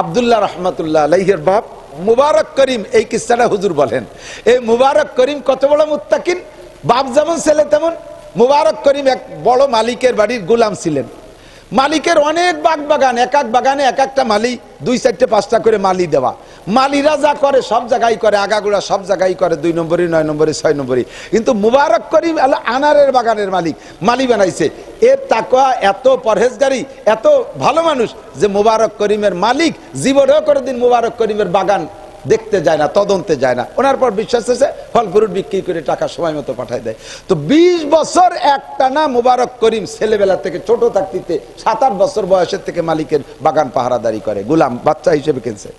আব্দুল্লাহ রহমাতুল্লাহ আলাইহির বাপ মুবারক করিম এই কিস্সাটা হুজুর বলেন। এই মুবারক করিম কত বড় মুত্তাকিন, বাপ যেমন ছেলে তেমন। মুবারক করিম এক বড় মালিকের বাড়ির গোলাম ছিলেন। মালিকের অনেক বাগ বাগান, এক এক বাগানে এক একটা মালি 2, 4, 5টা করে মালি দেওয়া। মালিরা যা করে সব জায়গায় করে, আগাগোড়া সব জায়গায় করে, 2 নম্বরই 9 নম্বরই 6 নম্বরই। কিন্তু মুবারক করিম আনারের বাগানের মালি বানাইছে। এর তাকওয়া এত পরহেজগারি, এত ভালো মানুষ যে মুবারক করিমের মালিক জীবনেও কোনোদিন মুবারক করিমের বাগান দেখতে যায় না, তদন্তে যায় না। ওনার পর বিশ্বাস আছে ফল ফ্রুট বিক্রি করে টাকা সময় মতো পাঠায় দেয়। তো 20 বছর একটানা মুবারক করিম ছেলেবেলা থেকে, ছোট থাকতে 7-8 বছর বয়সের থেকে মালিকের বাগান পাহারাদারি করে, গোলাম বাচ্চা হিসেবে কিনছে।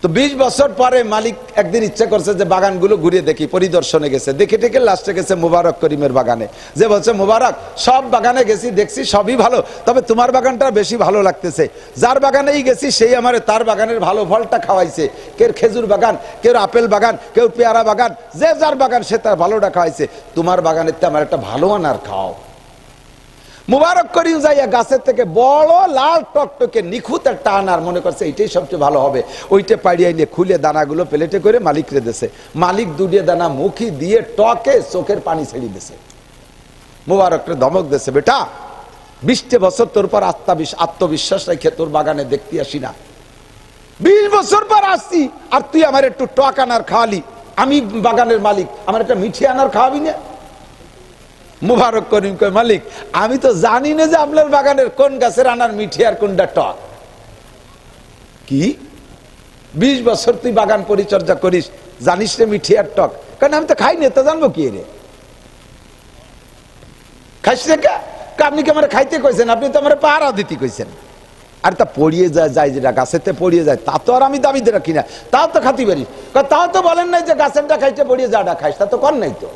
তো 20 বছর পরে মালিক একদিন ইচ্ছা করছে যে বাগানগুলো ঘুরে দেখি, পরিদর্শনে গেছে, দেখে টেকে লাস্টে গেছে মুবারক করিমের বাগানে। যে বলছে, মুবারক সব বাগানে গেছি, দেখছি সবই ভালো, তবে তোমার বাগানটা বেশি ভালো লাগতেছে। যার বাগানেই গেছি সেই আমারে তার বাগানের ভালো ফলটা খাওয়াইছে। কেউ খেজুর বাগান, কেউ আপেল বাগান, কেউ পেয়ারা বাগান, যে যার বাগান সে তার ভালোটা খাওয়াইছে। তোমার বাগানের তো আমার একটা ভালো আনার খাও। মুবারক করিম যাইয়া গাছের থেকে বড় লাল টকটকে নিখুঁত একটা আনার মনে করছে এইটাই সবচেয়ে ভালো হবে। ওইটা পাড়িয়ে নিয়ে খুলে দানাগুলো প্লেটে করে মালিকরে দিয়েছে। মালিক দুটিয়ে দানা মুখি দিয়ে টকে চোখের পানি ছেড়ে দিয়েছে। মুবারকরে ধমক দিয়েছে, বেটা 20 বছর তোর পর আত্মবিশ্বাস রেখে তোর বাগানে দেখতে আসি না, 20 বছর পর আসছি আর তুই আমার একটু টক আনার খাওয়ালি। আমি বাগানের মালিক, আমার একটা মিঠি আনার খাওয়াবি না? মুবারক করিম কয়, মালিক আমি তো জানি না যে আপনার বাগানের কোন গাছের আনার মিঠি আর কোনটা টক। কি 20 বছর তুই বাগান পরিচর্যা করিস, জানিস রে মিঠি আর টক? কারণ আমি তো খাই না, তো জানবো কি রে? খাইস রে কে? আপনি কি আমার খাইতে কইছেন? আপনি তো আমার পাহারা দিতে কইছেন। আর তা পড়িয়ে যায় যেটা গাছেতে পড়িয়ে যায় তা তো আর আমি দাবিতে রাখি না, তাও তো খাতি পারিস। তাও তো বলেন নাই যে গাছেরটা খাইতে পড়িয়ে যাটা খাইস, তা তো কর নাই। তো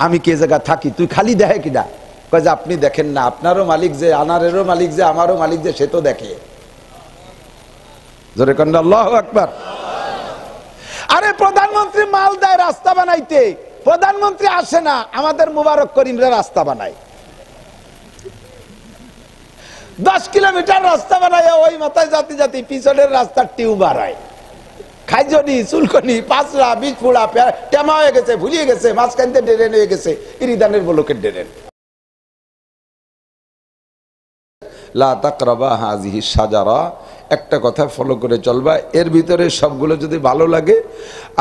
আমি কে জায়গা থাকি, তুই খালি দেখে কিনা? কয় যে আপনি দেখেন না, আপনারও মালিক যে, আনারেরও মালিক যে, আমারও মালিক যে, সে তো দেখে। জোরে কন্ড আল্লাহু আকবার। আরে প্রধানমন্ত্রী মাল দেয় রাস্তা বানাইতে, প্রধানমন্ত্রী আসে না, আমাদের মুবারক করিমরা রাস্তা বানায়। 10 কিলোমিটার রাস্তা বানায়, ওই মাথায় জাতি জাতি পিছনের রাস্তার টিউব বাড়ায়। খাইজনি, চুলকনি, পাঁচড়া, বীজ ফুড়া টেমা হয়ে গেছে, ভুলিয়ে গেছে, মাঝখানতে ড্রেন হয়ে গেছে, ইরিদানের ব্লকের ড্রেন। লা তাকরাবা হাযিহি শাজারা, একটা কথা ফলো করে চলবা। এর ভিতরে সবগুলো যদি ভালো লাগে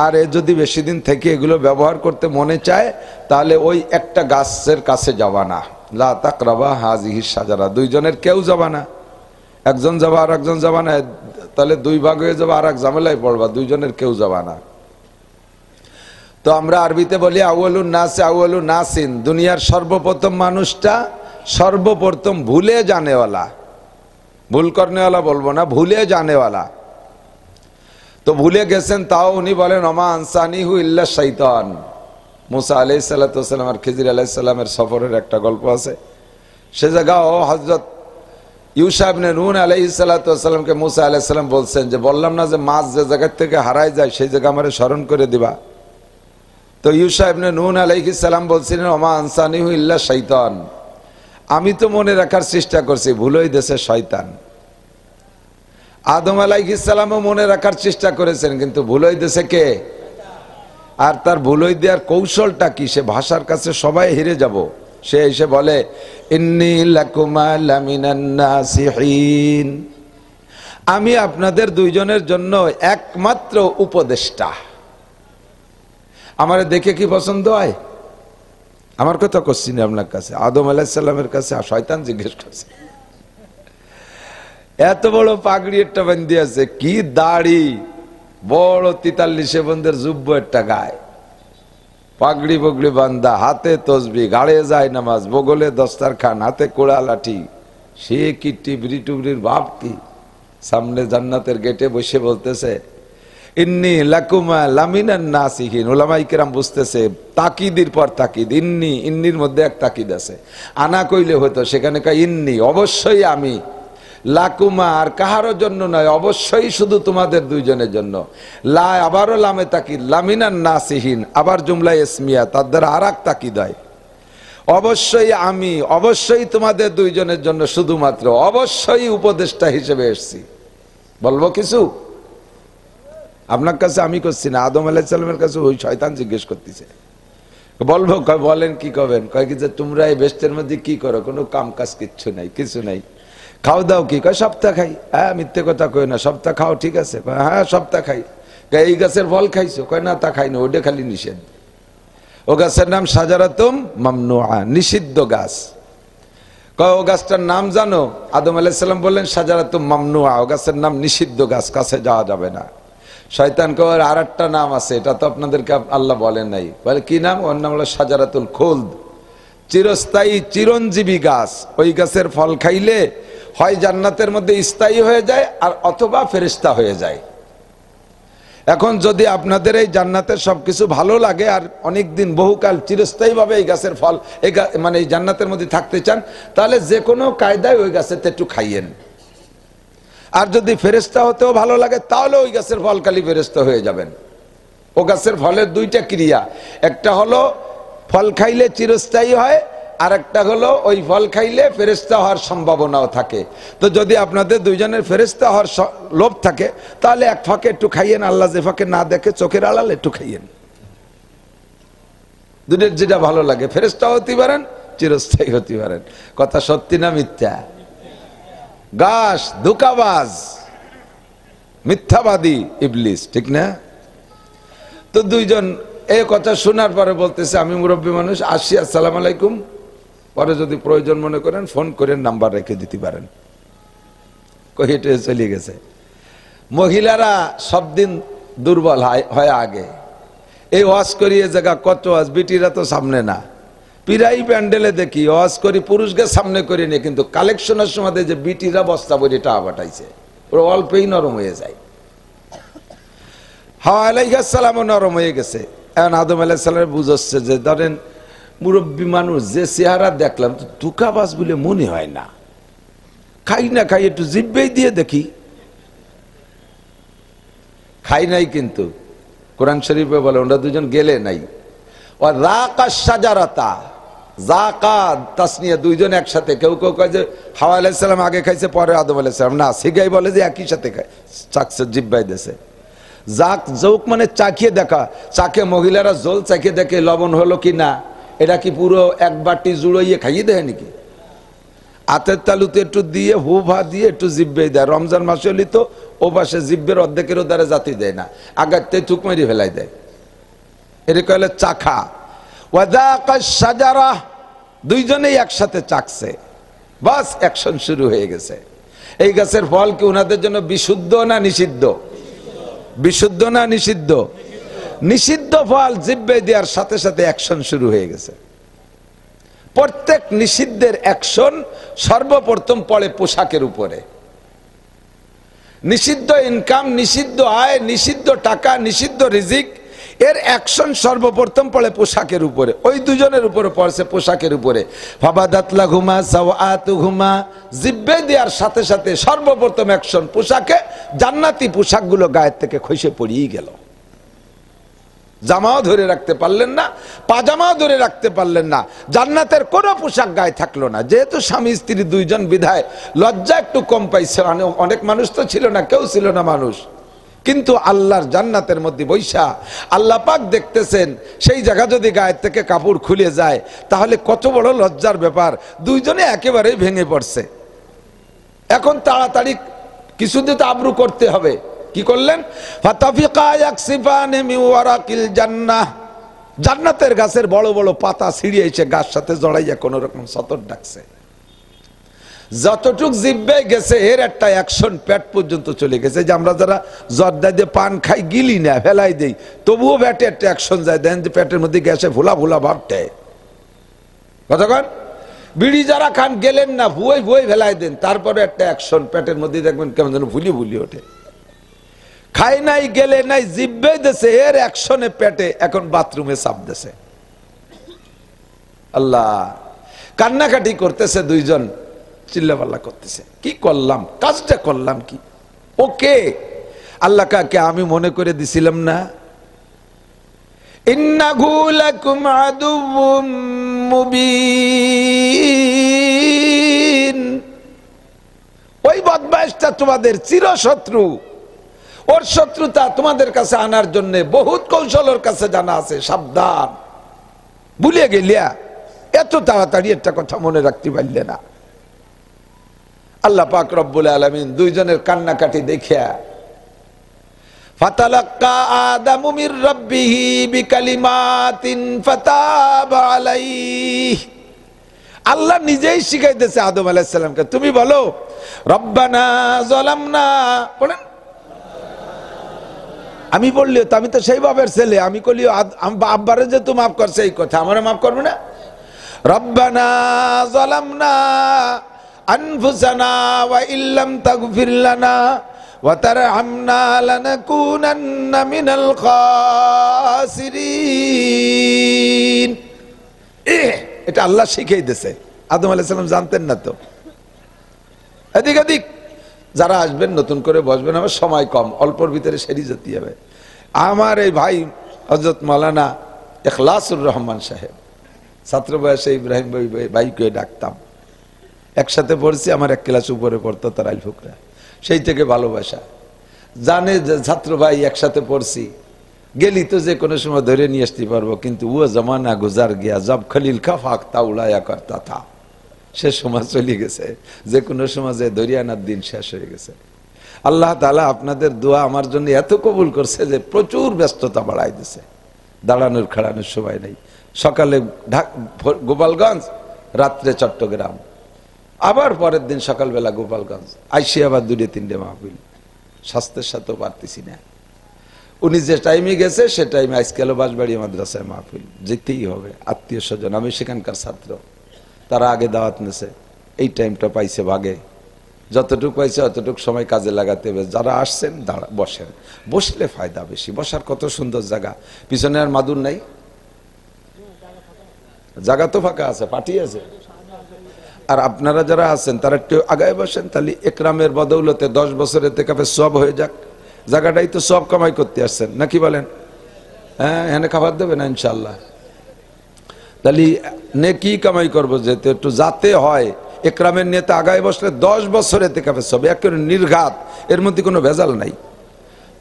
আর এ যদি বেশি দিন থেকে এগুলো ব্যবহার করতে মনে চায়, তাহলে ওই একটা গাছের কাছে যাবা না। লা তাকরাবা হাযিহি শাজারা, 2 জনের কেউ যাবা না। একজন যাবা আর একজন যাবা না, তাহলে 2 ভাগ হয়ে যাবে, আর এক ঝামেলায় পড়বা। 2 জনের কেউ যাবা না। তো আমরা আরবিতে বলি আউয়ালুন নাসি আউয়ালু নাসিন, দুনিয়ার সর্বপ্রথম মানুষটা সর্বপ্রথম ভুলে জানেওয়ালা, ভুল করনেওয়ালা বলবো না, ভুলে জানেওয়ালা। তো ভুলে গেছেন, তাও উনি বলেন ওমা আনসানিহু ইল্লা শাইতান। মুসা আলাইহিস সালাতু ওয়াস সালাম আর খিজির আলাইহিস সালামের সফরের একটা গল্প আছে। সে জায়গাও হযরত ইউসা ইবনে নূন আলাইহিস সালাতু ওয়াস সালামকে মুসা আলাইহিস সালাম বলছেন যে, বললাম না যে মাছ যে জায়গা থেকে হারায় যায় সেই জায়গা আমারে স্মরণ করে দিবা। তো ইউসা ইবনে নূন আলাইহিস সালাম বলছিলেন ওমা আনসানিহু ইল্লা শাইতান, আমি তো মনে রাখার চেষ্টা করছি, ভুল হয়ে গেছে শয়তান। আদম আলাইহিস সালামও মনে রাখার চেষ্টা করেছেন, কিন্তু ভুল হয়ে গেছে কে? আর তার ভুল হয়ে দেওয়ার কৌশলটা কি? সে ভাষার কাছে সবাই হেরে যাব। সে এসে বলে ইন্নী লাকুমা লামিনান নাসিহিন, আমি আপনাদের 2 জনের জন্য একমাত্র উপদেষ্টা। আমারে দেখে কি পছন্দ হয়? আমার কথা করছি না আপনার কাছে, আদম আলাইহিস সালামের কাছে শয়তান জিজ্ঞেস করছে। এত বড় পাগড়ি একটা বান্ধি আছে, কি দাড়ি, বড় 43 বন্ধের জুব্ব একটা গায়ে, পাগড়ি বগড়ি বান্ধা, হাতে তসবি, গাড়ে যায় নামাজ, বগলে দস্তারখান, হাতে কোড়া লাঠি। সে কি টিবরি টুবরির ভাব কি? সামনে জান্নাতের গেটে বসে বলতেছে ইন্নী লাকুমা লামিনান নাসিহিন। উলামায়ে কেরাম বুঝতেছে তাকিদের পর তাকিদ, ইন্নির মধ্যে এক তাকিদ আছে। আনা কইলে হতো, সেখানে কয় ইন্নী, অবশ্যই আমি, লাকুমা আর কাহারও জন্য নয়, অবশ্যই শুধু তোমাদের 2 জনের জন্য। লা আবারও লামে তাকিদ, লামিনান নাসিহিন, আবার জুমলা ইসমিয়া, তার দ্বারা আর এক তাকিদ হয়। অবশ্যই আমি অবশ্যই তোমাদের দুইজনের জন্য শুধুমাত্র অবশ্যই উপদেষ্টা হিসেবে এসেছি। বলবো কিছু? আপনার কাছে আমি করছি না, আদম আলাইহিস সালামের কাছে ওই শয়তান জিজ্ঞেস করতেছে। বলবো, কয় বলেন কি করবেন? কয় কি যে তোমরা এই বেস্টের মধ্যে কি করো? কোনো কাম কাজ কিচ্ছু নাই, কিছু নাই। খাও দাও কি? কয় সপ্তাহ খাই। হ্যাঁ, মিথ্যে কথা কই না, সপ্তাহ খাও, ঠিক আছে। কয় হ্যাঁ সপ্তাহ খাই। কয় এই গাছের ফল খাইছো? কয় না, তা খাই না, ওটা খালি নিষেধ। ও গাছের নাম শাজারাতুম মামনুআ, নিষিদ্ধ গাছ। কয় ও গাছটার নাম জানো? আদম আলাইহিস সালাম বললেন শাজারাতুম মামনুআ, ও গাছের নাম নিষিদ্ধ গাছ, কাছে যাওয়া যাবে না। শয়তান কয় আর একটা নাম আছে, এটা তো আপনাদেরকে আল্লাহ বলেন নাই। বলে কি নাম? ওর নাম হলো শাজারাতুল খুলদ, চিরস্থায়ী চিরঞ্জীবী গাছ। ওই গাছের ফল খাইলে হয় জান্নাতের মধ্যে স্থায়ী হয়ে যায় আর অথবা ফেরেশতা হয়ে যায়। এখন যদি আপনাদের এই জান্নাতের সবকিছু ভালো লাগে আর অনেক দিন বহুকাল চিরস্থায়ীভাবে এই গাছের ফল মানে এই জান্নাতের মধ্যে থাকতে চান, তাহলে যে কোনো কায়দায় ওই গাছেতে একটু খাইয়েন। আর যদি ফেরেশতা হতেও ভালো লাগে তাহলে ওই গাছের ফল খালি ফেরেশতা হয়ে যাবেন। ও গাছের ফলের দুইটা ক্রিয়া, একটা হলো ফল খাইলে চিরস্থায়ী হয়, আর একটা হলো ওই ফল খাইলে ফেরেশতা হওয়ার সম্ভাবনাও থাকে। তো যদি আপনাদের দুইজনের ফেরেশতা হওয়ার লোভ থাকে তাহলে এক ফাঁকে একটু খাইয়েন, আল্লাহ যে ফাঁকে না দেখে চোখের আড়ালে একটু খাইয়েন। দুটোর যেটা ভালো লাগে, ফেরেশতা হতে পারেন, চিরস্থায়ী হতে পারেন। কথা সত্যি না মিথ্যা? গাছ ধোঁকাবাজ, মিথ্যাবাদী ইবলিস, ঠিক না? তো দুইজন এই কথা শোনার পরে বলতেছে আমি মুরব্বী মানুষ, আসি, আসসালামু আলাইকুম, পরে যদি প্রয়োজন মনে করেন ফোন করে নাম্বার রেখে দিতে পারেন। কহিটে চলে গেছে। মহিলারা সব দিন দুর্বল হয় আগে। এই ওয়াজ করিয়ে জায়গা কত ওয়াজ, বিটিরা তো সামনে না। পিরাই প্যান্ডেলে দেখি ওয়াজ করি পুরুষকে সামনে করে নিয়ে, কিন্তু কালেকশনের সময় যে বিটিরা বস্তা বড়ি টাকা পাঠাইছে, ওরা অল্পেই নরম হয়ে যায়। হাওয়া আলাইহিস সালামও নরম হয়ে গেছে। এখন আদম আলাইহিস সালামের বুঝছে যে ধরেন মুরব্বী মানুষ, যে চেহারা দেখলাম তো ধোঁকাবাজ বলে মনে হয় না, খাই না খাই একটু জিব্বেই দিয়ে দেখি। খাই নাই, কিন্তু কোরআন শরীফে বলে ওরা দুজন গেলে নাই। ও রাকা শাজারাতা, জাকা তাসনিয়া, দুইজন একসাথে। কেউ কেউ কয় যে হাওয়া আলাইহিস সালাম আগে খাইছে পরে আদম আলাইহিস সালাম, না, সিগাই বলে যে একই সাথে খায়, চাকছে, জিব্বাই দেশে। জাক জৌক মানে চাখিয়ে দেখা, চাকে মহিলারা জল চাখিয়ে দেখে লবণ হলো কি না। এটা কি পুরো এক বাটি জুড়াইয়ে খাইয়ে দেয় নাকি? হাতের তালুতে একটু দিয়ে হু ভা দিয়ে একটু জিব্বেই দেয়। রমজান মাসে হলে তো ও পাশে জিব্বের অর্ধেকেরও দ্বারা জাতি দেয় না, আগাতে থুক মেরে ফেলাই দেয়। এটা কইলে চাখা। ওয়াদাকা শাজারা, দুইজনেই একসাথে চাকছে, বাস অ্যাকশন শুরু হয়ে গেছে। এই গাছের ফল কি ওনাদের জন্য বিশুদ্ধ না নিষিদ্ধ? বিশুদ্ধ না নিষিদ্ধ? নিষিদ্ধ ফল জিব্বে দেওয়ার সাথে সাথে অ্যাকশন শুরু হয়ে গেছে। প্রত্যেক নিষিদ্ধের অ্যাকশন সর্বপ্রথম পড়ে পোশাকের উপরে। নিষিদ্ধ ইনকাম, নিষিদ্ধ আয়, নিষিদ্ধ টাকা, নিষিদ্ধ রিজিক, এর অ্যাকশন সর্বপ্রথম পড়ে পোশাকের উপরে। ওই দুজনের উপরে পড়ছে পোশাকের উপরে। ফাবাদাত লাহুমা সাওআতুহুমা, জিব্বে দেওয়ার সাথে সাথে সর্বপ্রথম অ্যাকশন পোশাকে। জান্নাতি পোশাকগুলো গায়ের থেকে খসে পড়িয়ে গেল। জামাও ধরে রাখতে পারলেন না, পাজামাও ধরে রাখতে পারলেন না, জান্নাতের কোনো পোশাক গায়ে থাকলো না। যেহেতু স্বামী স্ত্রী দুইজন বিধায় লজ্জা একটু কম পাইছে। অনেক মানুষ তো ছিল না, কেউ ছিল না মানুষ, কিন্তু আল্লাহর জান্নাতের মধ্যে বৈশা আল্লাহ পাক দেখতেছেন। সেই জায়গা যদি গায়ের থেকে কাপড় খুলে যায় তাহলে কত বড় লজ্জার ব্যাপার। দুইজনে একেবারেই ভেঙে পড়ছে। এখন তাড়াতাড়ি কিছুদিন তো আবরু করতে হবে। কি করলেন? ফাতাফিকা ইয়াকসিফানি মিন ওয়ারাকিল জান্নাহ, জান্নাতের গাছের বড় বড় পাতা ছিঁড়িয়ে এসে গাছ সাথে জড়াইয়া কোন রকম সতর ডাকছে। যতটুক জিব্বে গেছে এর একটা অ্যাকশন পেট পর্যন্ত চলে গেছে। যে আমরা যারা জর্দা দিয়ে পান খাই, গিলি না, ফেলাই দেই, তবুও পেটে একটা অ্যাকশন যায়। দেন যে পেটের মধ্যে গ্যাসে ভোলা ভোলা ভাবটায় কতক্ষণ। বিড়ি যারা খান গেলেন না, ভুয়ে ভুয়ে ফেলাই দেন, তারপরে একটা অ্যাকশন পেটের মধ্যে দেখবেন কেমন যেন ভুলি ভুলি ওঠে। খাই নাই, গেলে নাই, জিব্বে দেশে, এর অ্যাকশনে পেটে এখন বাথরুমে চাপ দেশে। আল্লাহ, কান্নাকাটি করতেছে দুইজন, চিল্লাপাল্লা করতেছে। কি করলাম, কাজটা করলাম কি? ওকে আল্লাহ কাকে আমি মনে করে দিছিলাম না? ইন্নাহু লাকুম আদুউম মুবিন। ওই বদমাইশটা তোমাদের চিরশত্রু, ওর শত্রুতা তোমাদের কাছে আনার জন্য বহুত কৌশল ওর কাছে জানা আছে, সাবধান। ভুলে গেলিয়া এত তাড়াতাড়ি একটা কথা মনে রাখতে পারলে না। আল্লাহ পাক রব্বুল আলামিন দুইজনের কান্নাকাটি দেখিয়া ফাতালাক্কা আদামু মির রাব্বিহি বিকালিমাতিন ফাতাবা আলাইহি, আল্লাহ নিজেই শিখাইতেছে আদম আলাইহিস সালামকে, তুমি বলো রব্বানা যালামনা, বলেন। আমি বললিও তো, আমি তো সেই বাবার ছেলে, আমি কলিও আব্বারে যে তো মাফ করছে এই কথা, আমারে মাফ করবে না? রব্বানা যালামনা আনফুসানা ওয়া ইল্লাম তাগফির লানা ওয়া তারহামনা লানাকুনান্না মিনাল খাসিরিন। এটা আল্লাহ শিখিয়ে দিয়েছে, আদম আলাইহিস সালাম জানতেন না তো। এদিক এদিক যারা আসবেন নতুন করে বসবেন, আমার সময় কম, অল্পর ভিতরে সেরে যেতে হবে। আমার এই ভাই হযরত মাওলানা ইখলাসুর রহমান সাহেব, ছাত্র বয়সে ইব্রাহিম ভাইকে ডাকতাম, একসাথে পড়ছি, আমার এক ক্লাস উপরে পড়তো তারাইল ফুকরা, সেই থেকে ভালোবাসা। জানে যে ছাত্র ভাই একসাথে পড়ছি, গেলি তো যে কোনো সময় ধরে নিয়ে আসতে পারবো, কিন্তু ও জমানা গুজার গিয়া জব খলিল কা ফাকতা উড়ায়া করতা থা, সে সমাজ চলে গেছে, যে কোনো সমাজে দরিয়ানার দিন শেষ হয়ে গেছে। আল্লাহ তাআলা আপনাদের দোয়া আমার জন্য এত কবুল করছে যে প্রচুর ব্যস্ততা বাড়াই দিছে, দাঁড়ানোর খাড়ানোর সময় নেই। সকালে গোপালগঞ্জ, রাত্রে চট্টগ্রাম, আবার পরের দিন সকালবেলা গোপালগঞ্জ, আইসি আবার 2-3টে মাহফিল, স্বাস্থ্যের সাথেও পারতেছি না। উনি যে টাইমে গেছে সে টাইমে আজকাল বাঁশবাড়ি মাদ্রাসায় মাহফিল, যেতেই হবে, আত্মীয় স্বজন, আমি সেখানকার ছাত্র, তারা আগে দাওয়াত নেছে, এই টাইমটা পাইছে ভাগে, যতটুকু পাইছে অতটুকু সময় কাজে লাগাতে হবে। যারা আসছেন বসেন, বসলে ফায়দা বেশি, বসার কত সুন্দর জায়গা, পিছনে আর মাদুর নাই, জায়গা তো ফাঁকা আছে, পাটি আছে। আর আপনারা যারা আছেন তারা একটু আগায় বসেন, তাহলে একরামের বদৌলতে 10 বছরের থেকে সব হয়ে যাক। জায়গাটাই তো সব কামাই করতে আসছেন, নাকি বলেন? হ্যাঁ, এখানে খাবার দেবে না ইনশাল্লাহ, তাহলে নেকি কামাই করবো, যেতে একটু যাতে হয়। একরামের নিয়তে আগায় বসলে 10 বছরের থেকে সব একেবারে নির্ঘাত, এর মধ্যে কোনো ভেজাল নাই।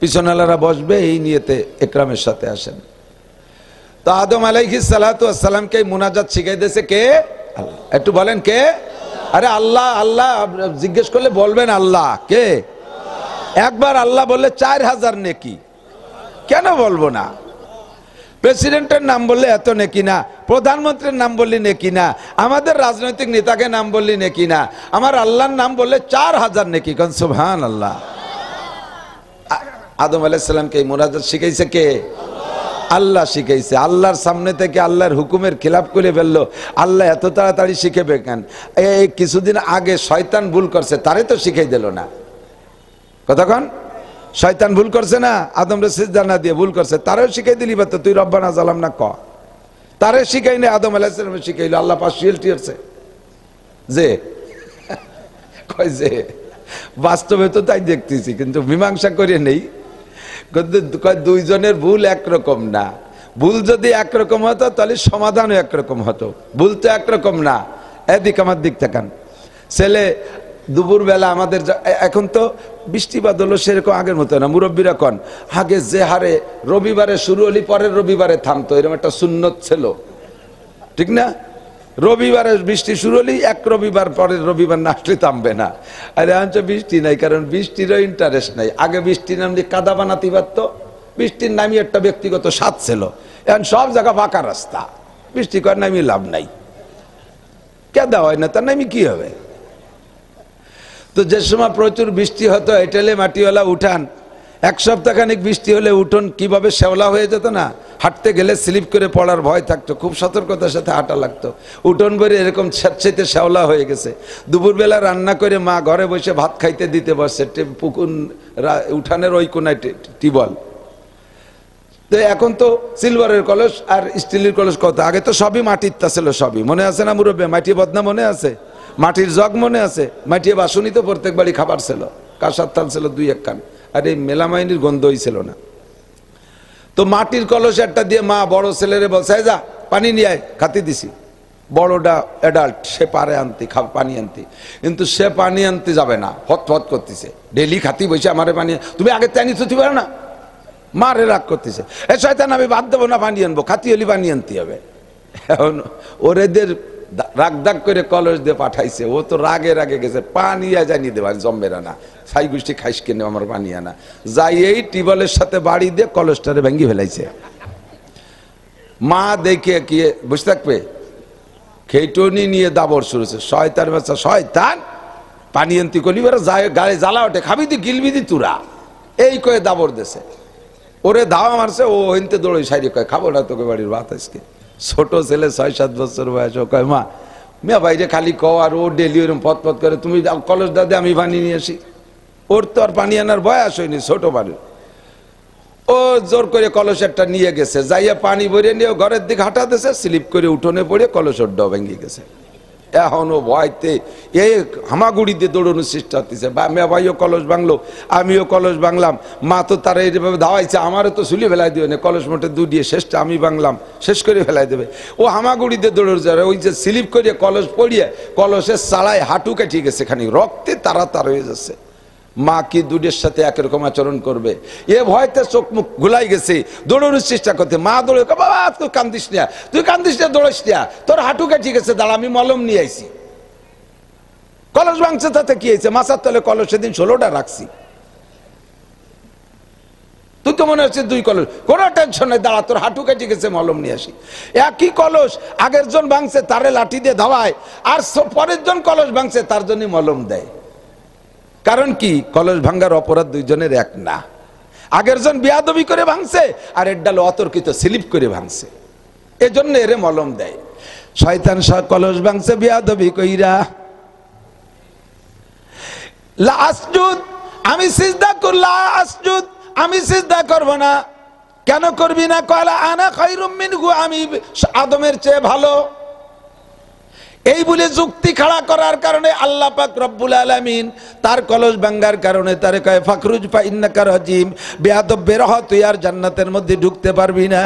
পিছনালারা বসবে এই নিয়তে একরামের সাথে আসেন। তো আদম আলাইহিস সালাতু ওয়াস সালামকে মুনাজাত শিখাই দিয়েছে কে? আল্লাহ। একটু বলেন কে? আরে আল্লাহ, আল্লাহ জিজ্ঞেস করলে বলবেন আল্লাহ। কে? একবার আল্লাহ বললে 4000 নেকি, কেন বলবো না? প্রেসিডেন্টের নাম বললে এত নেকি না, প্রধানমন্ত্রীর নাম বললি নেকি না, আমাদের রাজনৈতিক নেতাকে নাম বললি নেকি না, আমার আল্লাহর নাম বললে 4000 নেকি। কোন সুবহানাল্লাহ। আদম আলাইহিস সালামকে এই মুনাজাত শিখাইছে কে? আল্লাহ শিখাইছে। আল্লাহর সামনে থেকে আল্লাহর হুকুমের খিলাফ করে ফেললো, আল্লাহ এত তাড়াতাড়ি শিখাবে কেন? এই কিছুদিন আগে শয়তান ভুল করছে, তারে তো শিখাই দিল না। কতক্ষণ শয়তান ভুল করছে না, আদমরে সিজদা না দিয়ে ভুল করছে, তারেও শিখাই দিলি, বা তো তুই রব্বানা জালামনা ক, তারে শিখাই না, আদম আলাইহিস সালাম শিখাইলো। আল্লাহ পার্সিয়ালিটি আছে যে কয় যে বাস্তবে তো তাই দেখতেছি, কিন্তু মীমাংসা করে নেই। দুইজনের ভুল একরকম না, ভুল যদি একরকম হতো তাহলে সমাধানও একরকম হতো, ভুল তো একরকম না। এদিক আমার দিক তাকান, ছেলে দুপুর বেলা আমাদের, এখন তো বৃষ্টি বাদল সেরকম আগের মতো না, মুরব্বীরা কন আগে যে হারে রবিবারে শুরু হলি পরের রবিবারে থামতো, এরকম একটা সুন্নত ছিল, ঠিক না? রবিবারে বৃষ্টি শুরু হলি এক রবিবার পরের রবিবার না আসলে থামবে না। আরে আনছো বৃষ্টি নাই, কারণ বৃষ্টিরও ইন্টারেস্ট নাই। আগে বৃষ্টি নামলে কাদা বানাতে পারতো, বৃষ্টির নামই একটা ব্যক্তিগত স্বাদ ছিল। এখন সব জায়গা ফাঁকা রাস্তা, বৃষ্টি করার নামই লাভ নাই, কেদা হয় না, তার নামই কি হবে? তো যে সময় প্রচুর বৃষ্টি হতো, এটেলে মাটিওয়ালা উঠান, 1 সপ্তাহখানিক বৃষ্টি হলে উঠোন কিভাবে শ্যাওলা হয়ে যেত না, হাঁটতে গেলে স্লিপ করে পড়ার ভয় থাকতো, খুব সতর্কতার সাথে হাঁটা লাগতো। উঠোন ভরে এরকম স্যাঁতসেঁতে শ্যাওলা হয়ে গেছে। দুপুরবেলা রান্না করে মা ঘরে বসে ভাত খাইতে দিতে বসছে, পুকুর উঠানের ওই কোনায় টিবল। তো এখন তো সিলভারের কলস আর স্টিলের কলস, কত আগে তো সবই মাটির তা ছিল, সবই মনে আছে না মুরব্বী? মাটি বদনা মনে আছে, মাটির জগ মনে আছে, মাটির বাসনই তো প্রত্যেক বাড়ি খাবার ছিল, কাঁসার থাল ছিল 2-1 খান, আর এই মেলামাইনির গন্ধই ছিল না। তো মাটির কলস একটা দিয়ে মা বড় ছেলেরে বলছে যা পানি নিয়ে আয়, খাতি দিছি। বড়টা অ্যাডাল্ট, সে পারে আনতে পানি আনতে, কিন্তু সে পানি আনতে যাবে না, হত করতেছে। ডেলি খাতি বসে আমারে পানি, তুমি আগে তাই নিতে পারো না, মারে রাগ করতেছে। এ শয়তান আমি বাদ দেবো না, পানি আনবো, খাতি হলি পানি আনতে হবে। এখন ওরেদের রাগ দাগ করে কলস দিয়ে পাঠাইছে, ও তো রাগে গেছে, পানি জানিয়ে দেবা জম্বেরা না, ছাই গুষ্টি খাইস কেন আমার পানি আনা, যাই এই টিবলের সাথে বাড়ি দিয়ে কলসটারে ভেঙ্গি ফেলাইছে। মা দেখে কি বসে থাকবে, খেটনি নিয়ে দাবর শুরু হচ্ছে, শয়তান বাচ্চা শয়তান, পানি আনতি করলি গায়ে জ্বালা ওঠে, খাবি তুই গিলবি দি তুরা, এই কয়ে দাবর দেশে। ওরে ধাওয়া মারছে, ও হিনতে দৌড়ে সাইডে কয় খাবো না তোকে বাড়ির ভাত আজকে। ছোট ছেলে 6-7 বছর বয়স, ও কয় মা মিয়া বাইরে খালি কও, আর ও ডেলি ওরম পথ করে, তুমি কলস দাদে আমি পানি নিয়ে আসি। ওর তো আর পানি আনার বয়স হয়নি, ছোট বাড়ি। ও জোর করে কলসেরটা নিয়ে গেছে, যাইয়া পানি ভরে নিয়ে ঘরের দিকে হাঁটা দিয়েছে, স্লিপ করে উঠোনে পড়ে কলসের ডব ভেঙে গেছে। এখনো ভয়তে এই হামাগুড়ি দিয়ে দৌড়ানোর চেষ্টা হতেছে, মেয়া ভাইও কলস ভাঙলো, আমিও কলস ভাঙলাম। মা তো তারা এইভাবে ধাওয়াইছে, আমারও তো চুলি ফেলাই দেবে না, কলস মোটে দুডিয়ে শেষটা আমি ভাঙলাম, শেষ করে ফেলাই দেবে। ও হামাগুড়ি দিয়ে দৌড়ে যাবে, ওই যে স্লিপ করিয়ে কলস পড়িয়ে কলসের চালায় হাঁটু কাটিয়ে গেছে, খানি রক্তে তার হয়ে যাচ্ছে। মা কি দুধের সাথে একরকম আচরণ করবে, এ ভয়তে চোখ মুখ গুলাই গেছে, দৌড়ানোর চেষ্টা করতে। মা দৌড়ে, বাবা তুই কান্দিস না, দৌড়াস না, তোর হাঁটু কাটি গেছে, দাঁড়া আমি মলম নিয়ে আইছি। কলস ভাঙছে তাতে কি হয়েছে, মাথার তলে কলস সেদিন 16টা রাখছি, তুই তো মনে হচ্ছে 2 কলস, কোনো টেনশন নাই, দাঁড়া তোর হাঁটু কাটি গেছে, মলম নিয়ে আসি। একই কলস আগের জন ভাঙছে, তারে লাঠি দিয়ে ধাওয়ায়, আর পরের জন কলস ভাঙছে, তার জন্য মলম দেয়। কারণ কি, কলস ভাঙ্গার অপরাধ দুইজনের এক না। আগের জন বেয়াদবি করে ভাঙছে, আর এর ডাল অতর্কিত স্লিপ করে ভাঙছে, এজন্য এরে মলম দেয়। শয়তান কলস ভাঙছে বেয়াদবি কইরা, লা আসজুদ, আমি সিজদা করলাম, আসজুদ, আমি সিজদা করব না। কেন করবি না? কয়লা আনা খায়রুম মিনহু, আমি আদমের চেয়ে ভালো। এই বলে যুক্তি খাড়া করার কারণে আল্লাহ পাক রব্বুল আলামিন তার কলস ভাঙ্গার কারণে তারে কয় ফাখরুজ ফা ইন্নাকা রাজিম, বেয়াদব বের হ, তুই আর জান্নাতের মধ্যে ঢুকতে পারবি না।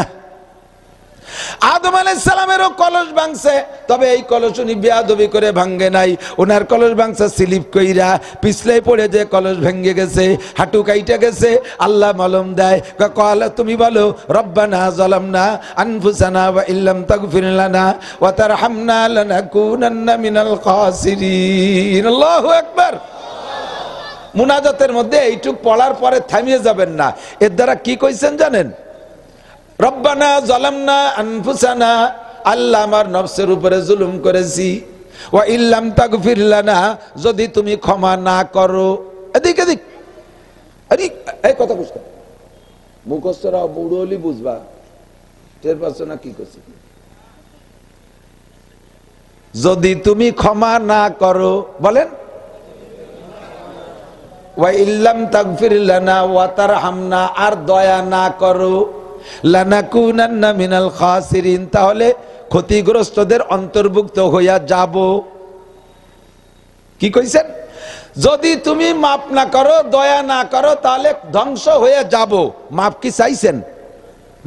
আদম আলাইহিস সালামেরও কলস ভাঙছে, তবে এই কলস উনি বেয়াদবি করে ভাঙ্গে নাই, ওনার কলস ভাঙছে স্লিপ কইরা, পিছলে পড়ে যে কলস ভেঙে গেছে, হাঁটু কাইটা গেছে। আল্লাহ মলম দেয়, কয় তুমি বলো রব্বানা যালামনা আনফুসানা ওয়া ইল্লাম তাগফির লানা ওয়া তারহামনা লানাকুনান্না মিনাল খাসিরিন। আল্লাহু আকবার। মুনাজাতের মধ্যে এইটুক পড়ার পরে থামিয়ে যাবেন না। এর দ্বারা কি কইছেন জানেন? রব্বানা যালামনা আনফুসানা, আল্লাহ আমার নফসের উপরে জুলুম করেছি, ওয়া ইল্লাম তাগফির লানা, যদি তুমি ক্ষমা না করো। এদিক আরে এই কথা বুঝতে মুখস্থরা বুড়োলি বুঝবা, টের পাচ্ছ না কি করছে? যদি তুমি ক্ষমা না করো, বলেন ওয়া ইল্লাম তাগফির লানা ওয়া তারহামনা, আর দয়া না করো, লানাকুনান্না মিনাল খাসিরিন, তাহলে ক্ষতিগ্রস্তদের অন্তর্ভুক্ত হইয়া যাব। কি কইছেন? যদি তুমি মাফ না করো, দয়া না করো, তাহলে ধ্বংস হয়ে যাব। মাফ কি চাইছেন?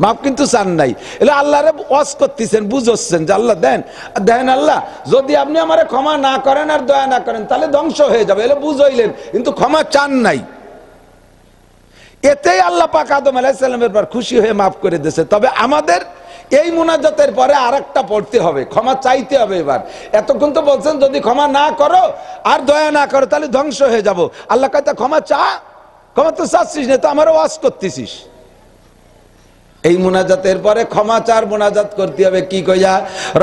মাফ কিন্তু চান নাই। এলে আল্লাহরে ওয়াজ করতেছেন, বুঝাচ্ছেন যে আল্লাহ দেন আল্লাহ, যদি আপনি আমারে ক্ষমা না করেন আর দয়া না করেন তাহলে ধ্বংস হয়ে যাবে, এলে বুঝাইলেন, কিন্তু ক্ষমা চান নাই। এতেই আল্লাহ পাক আদম আলাইহিস সালামের পর খুশি হয়ে মাফ করে দিয়েছে। তবে আমাদের এই মুনাজাতের পরে আরেকটা পড়তে হবে, ক্ষমা চাইতে হবে। এবার এতক্ষণ তো বলছেন যদি ক্ষমা না করো আর দয়া না করো তাহলে ধ্বংস হয়ে যাব। আল্লাহ কয় ক্ষমা চা, ক্ষমা তো চাচ্ছিস না, তো আমার ওয়াজ করতেছিস। এই মুনাজাতের পরে ক্ষমা চার মুনাজাত করতে হবে। কি কইয়া?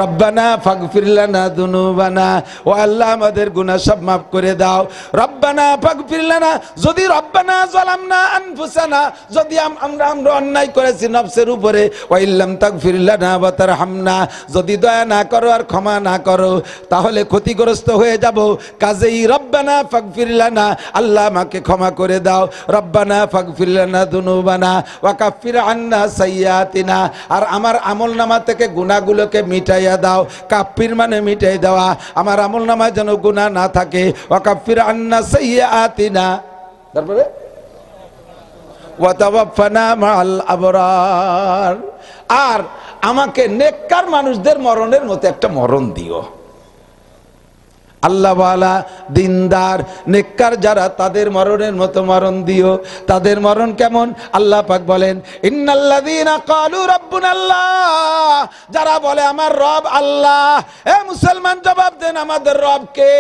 রব্বানা ফাগফির লানা যুনুবানা, ও আল্লাহ আমাদের গুনাহ সব মাফ করে দাও। রব্বানা ফাগফির লানা, যদি রব্বানা যালামনা আনফুসানা, যদি আমরা অন্যায় করেছি নফসের উপরে, ওয়া ইল্লাম তাগফির লানা ওয়া তারহামনা, যদি দয়া না করো আর ক্ষমা না করো তাহলে ক্ষতিগ্রস্ত হয়ে যাব। কাজেই রব্বানা ফাগফির লানা, আল্লাহ আমাকে ক্ষমা করে দাও। রব্বানা ফাগফির লানা যুনুবানা ওয়া কাফির আন্না সাইয়্যাতিনা, আর আমার আমলনামা থেকে গুনাহগুলোকে মিটাইয়া দাও। কাফির মানে মিটাই দেওয়া, আমার আমলনামায় যেন গুনাহ না থাকে। ওয়া কাফির আন্না সাইয়্যাতিনা, তারপরে ওয়া তাওয়াফানা মাআল আবরার, আর আমাকে নেককার মানুষদের মরণের মতো একটা মরণ দিও। আল্লাহওয়ালা দিনদার নেককার যারা, তাদের মরণের মতো মরণ দিও। তাদের মরণ কেমন? আল্লাহ পাক বলেন, ইন্নাল্লাযীনা ক্বালু রাব্বুনাল্লাহ, যারা বলে আমার রব আল্লাহ। এ মুসলমান জবাব দেন, আমাদের রব কে?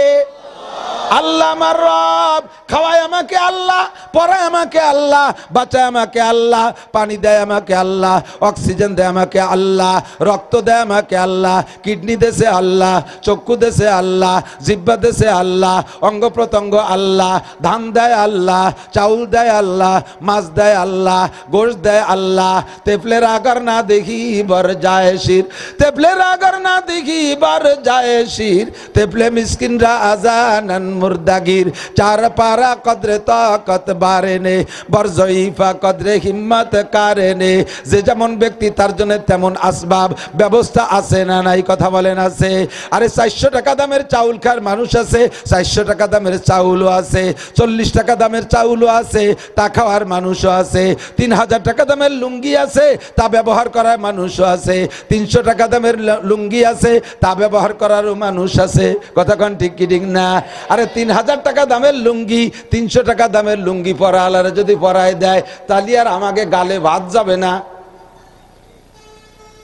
আল্লাহ আমার রব। খাওয়ায় আমাকে আল্লাহ, পড়ায় আমাকে আল্লাহ, বাঁচায় আমাকে আল্লাহ, পানি দেয় আমাকে আল্লাহ, অক্সিজেন দেয় আমাকে আল্লাহ, রক্ত দেয় আমাকে আল্লাহ, কিডনি দেশে আল্লাহ, চক্ষু দেশে আল্লাহ, জিহ্বা দেশে আল্লাহ, অঙ্গ প্রত্যঙ্গ আল্লাহ, ধান দেয় আল্লাহ, চাউল দেয় আল্লাহ, মাছ দেয় আল্লাহ, গোশত দেয় আল্লাহ। তেফলের আগার না দেখি বার যায় শির, তেফলের আগার না দেখি বার যায় শির, তেফলে মিসকিনরা আজানান মুর্দাগির, চার পারা কদরে তাকত বারেনে, বরজইফা কদরে হিম্মত কারেনে। যে যেমন ব্যক্তি তার জন্য তেমন আসবাব ব্যবস্থা আছে না নাই? কথা বলেন আছে? আরে 400 টাকা দামের চাউল খাওয়ার মানুষ আছে, 400 টাকা দামের চাউলও আছে, 40 টাকা দামের চাউলও আছে, তা খাওয়ার মানুষও আছে। 3000 টাকা দামের লুঙ্গি আছে, তা ব্যবহার করার মানুষও আছে। 300 টাকা দামের লুঙ্গি আছে, তা ব্যবহার করারও মানুষ আছে। কথা কোন ঠিক কি ঠিক না? আরে 3000 টাকা দামের লুঙ্গি, 300 টাকা দামের লুঙ্গি পরা আলারে যদি পরায় দেয়, তাহলে আর আমাকে গালে ভাত যাবে না?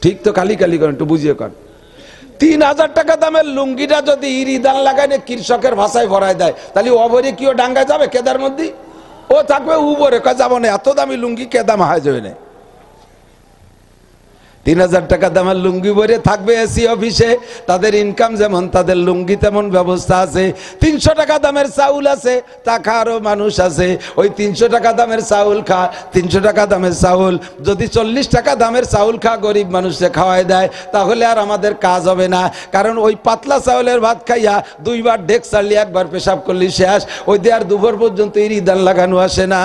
ঠিক তো? কালি কালি করেন, একটু বুঝিয়ে কর। 3000 টাকা দামের লুঙ্গিটা যদি ইরিদান লাগায় কৃষকের ভাষায় ভরায় দেয়, তাহলে অবরে কিও ডাঙ্গায় যাবে? কেদার মধ্যে ও থাকবে উপরে, কয় যাবো না, এত দামি লুঙ্গি কে দাম হয় যাবে না। 3000 টাকা দামের লুঙ্গি পরে থাকবে এসি অফিসে, তাদের ইনকাম যেমন তাদের লুঙ্গি তেমন ব্যবস্থা আছে। 300 টাকা দামের চাউল আছে, তা খাওয়ারও মানুষ আছে। ওই 300 টাকা দামের চাউল খা, 300 টাকা দামের চাউল যদি 40 টাকা দামের চাউল খা গরিব মানুষকে খাওয়াই দেয়, তাহলে আর আমাদের কাজ হবে না। কারণ ওই পাতলা চাউলের ভাত খাইয়া 2 বার ডেক চাললি, 1 বার পেশাব করলি শেষ, ওই দিয়ে আর দুপুর পর্যন্ত ইরিদান লাগানো আসে না।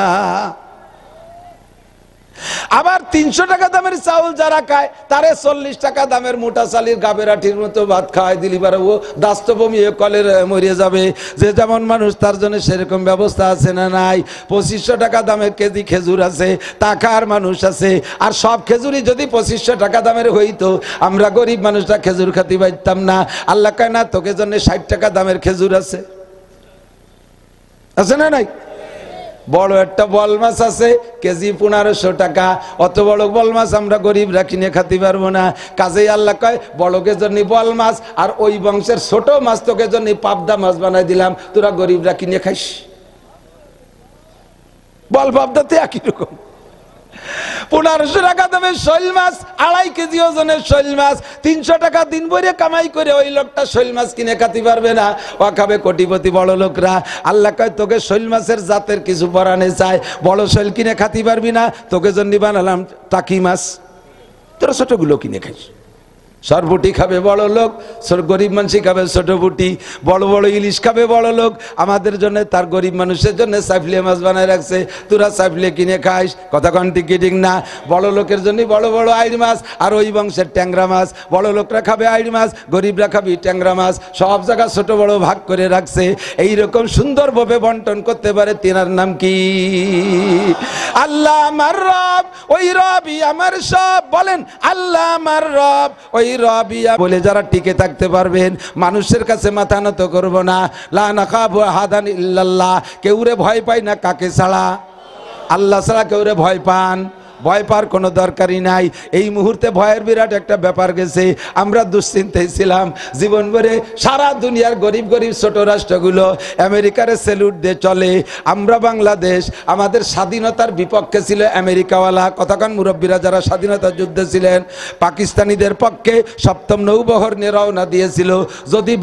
আবার 300 টাকা দামের চাউল যারা খায়, তারে 40 টাকা দামের মোটা চালির গাবেরাটির মতো ভাত খাওয়াই দিলি পারে ও দাস্ত বমিয়ে কলের মরিয়ে যাবে। যে যেমন মানুষ তার জন্য সেরকম ব্যবস্থা আছে না নাই? 2500 টাকা দামের কেজি খেজুর আছে, তা খাওয়ার মানুষ আছে। আর সব খেজুরই যদি 2500 টাকা দামের হইতো, আমরা গরিব মানুষরা খেজুর খাতে পারতাম না। আল্লাহ কয় না, তোকে জন্য 60 টাকা দামের খেজুর আছে, আছে না নাই? বড় একটা বল মাছ আছে, কেজি 1500 টাকা। অত বড় বল মাছ আমরা গরিবরা কিনে খাতে পারবো না। কাজেই আল্লাহ কয়, বড়কে জন্য বল মাছ, আর ওই বংশের ছোট মাছ তোকে জন্য পাবদা মাছ বানাই দিলাম, তোরা গরিবরা কিনে খাইস। বল পাবদাতে একই রকম। 1500 টাকা দামের শৈল মাছ, 2.5 কেজি ওজনের শৈল মাছ, 300 টাকা দিন ভরে কামাই করে ওই লোকটা শৈল মাছ কিনে খাতে পারবে না, ও খাবে কোটিপতি বড় লোকরা। আল্লাহ কয়, তোকে শৈল মাছের জাতের কিছু পরানে চায়, বড় শৈল কিনে খাতে পারবি না, তোকে জন্য বানালাম টাকি মাছ, তোরা ছোটগুলো কিনে খাইস। সরবুটি খাবে বড় লোক, গরিব মানুষ খাবে ছোট বুটি। বড় বড় ইলিশ খাবে বড় লোক, আমাদের জন্য তার গরিব মানুষের জন্য সাইফলিয়া মাছ বানায় রাখছে, তোরা সাইফলিয়া কিনে খাইস। কথা কোন ঠিক ঠিক না? বড় লোকের জন্য বড় বড় আইড় মাছ, আর ওই বংশের ট্যাংরা মাছ। বড় লোকরা খাবে আইড় মাছ, গরিবরা খাবে ট্যাংরা মাছ। সব জায়গা ছোট বড় ভাগ করে রাখছে। এইরকম সুন্দরভাবে বন্টন করতে পারে, তেনার নাম কি? আল্লাহ আমার রব, ওই রবই আমার সব। বলেন আল্লাহ আমার রব, ওই রবিয়া বলে যারা টিকে থাকতে পারবেন, মানুষের কাছে মাথা নত করব না। লা নাখাবু আহাদান ইল্লাল্লাহ, কেউরে ভয় পাই না কাকে ছাড়া? আল্লাহ ছাড়া কেউরে ভয় পান? ভয় পাওয়ার কোনো দরকারই নাই। এই মুহূর্তে ভয়ের বিরাট একটা ব্যাপার গেছে। আমরা দুশ্চিন্তায় ছিলাম জীবন ভরে। সারা দুনিয়ার গরিব গরিব ছোট রাষ্ট্রগুলো আমেরিকারে স্যালুট দিয়ে চলে, আমরা বাংলাদেশ আমাদের স্বাধীনতার বিপক্ষে ছিল আমেরিকাওয়ালা। কতক্ষণ মুরব্বীরা যারা স্বাধীনতার যুদ্ধে ছিলেন, পাকিস্তানিদের পক্ষে 7ম নৌবহর নিয়ে রওনা দিয়েছিল। যদি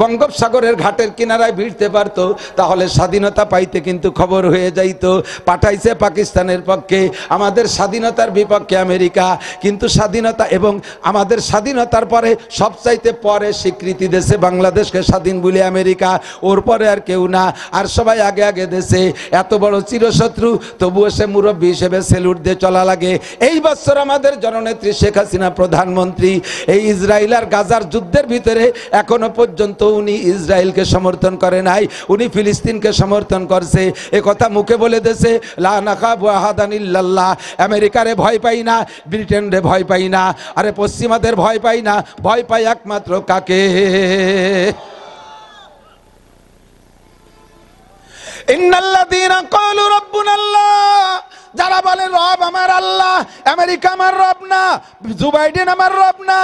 বঙ্গোপসাগরের ঘাটের কিনারায় ভিড়তে পারত, তাহলে স্বাধীনতা পাইতে কিন্তু খবর হয়ে যাইত। পাঠাইছে পাকিস্তানের পক্ষে। আমাদের স্বাধীনতার বিপক্ষে আমেরিকা, কিন্তু স্বাধীনতা এবং আমাদের স্বাধীনতার পরে সবচাইতে পরে স্বীকৃতি দেশে বাংলাদেশকে স্বাধীন বলে আমেরিকা, ওর পরে আর কেউ না, আর সবাই আগে আগে দেশে। এত বড় চিরশত্রু তবুও সে মুরব্বী হিসেবে সেলুট দিয়ে চলা লাগে। এই বছর আমাদের জননেত্রী শেখ হাসিনা প্রধানমন্ত্রী, এই ইসরায়েল আর গাজার যুদ্ধের ভিতরে এখনো পর্যন্ত উনি ইসরায়েলকে সমর্থন করে নাই, উনি ফিলিস্তিনকে সমর্থন করছে। এ কথা মুখে বলে দেশে লা নাখাবু আহাদান ইল্লাল্লাহ, আমেরিকারে ভয় পাই না, ব্রিটেনরে ভয় পাই না, আরে পশ্চিমাদের ভয় পাই না, ভয় পাই একমাত্র কাকে? ইন্নাল্লাযীনা ক্বালু রাব্বুনাল্লাহ, যারা বলে রব আমার আল্লাহ, আমেরিকা আমার রব না, জো বাইডেন আমার রব না,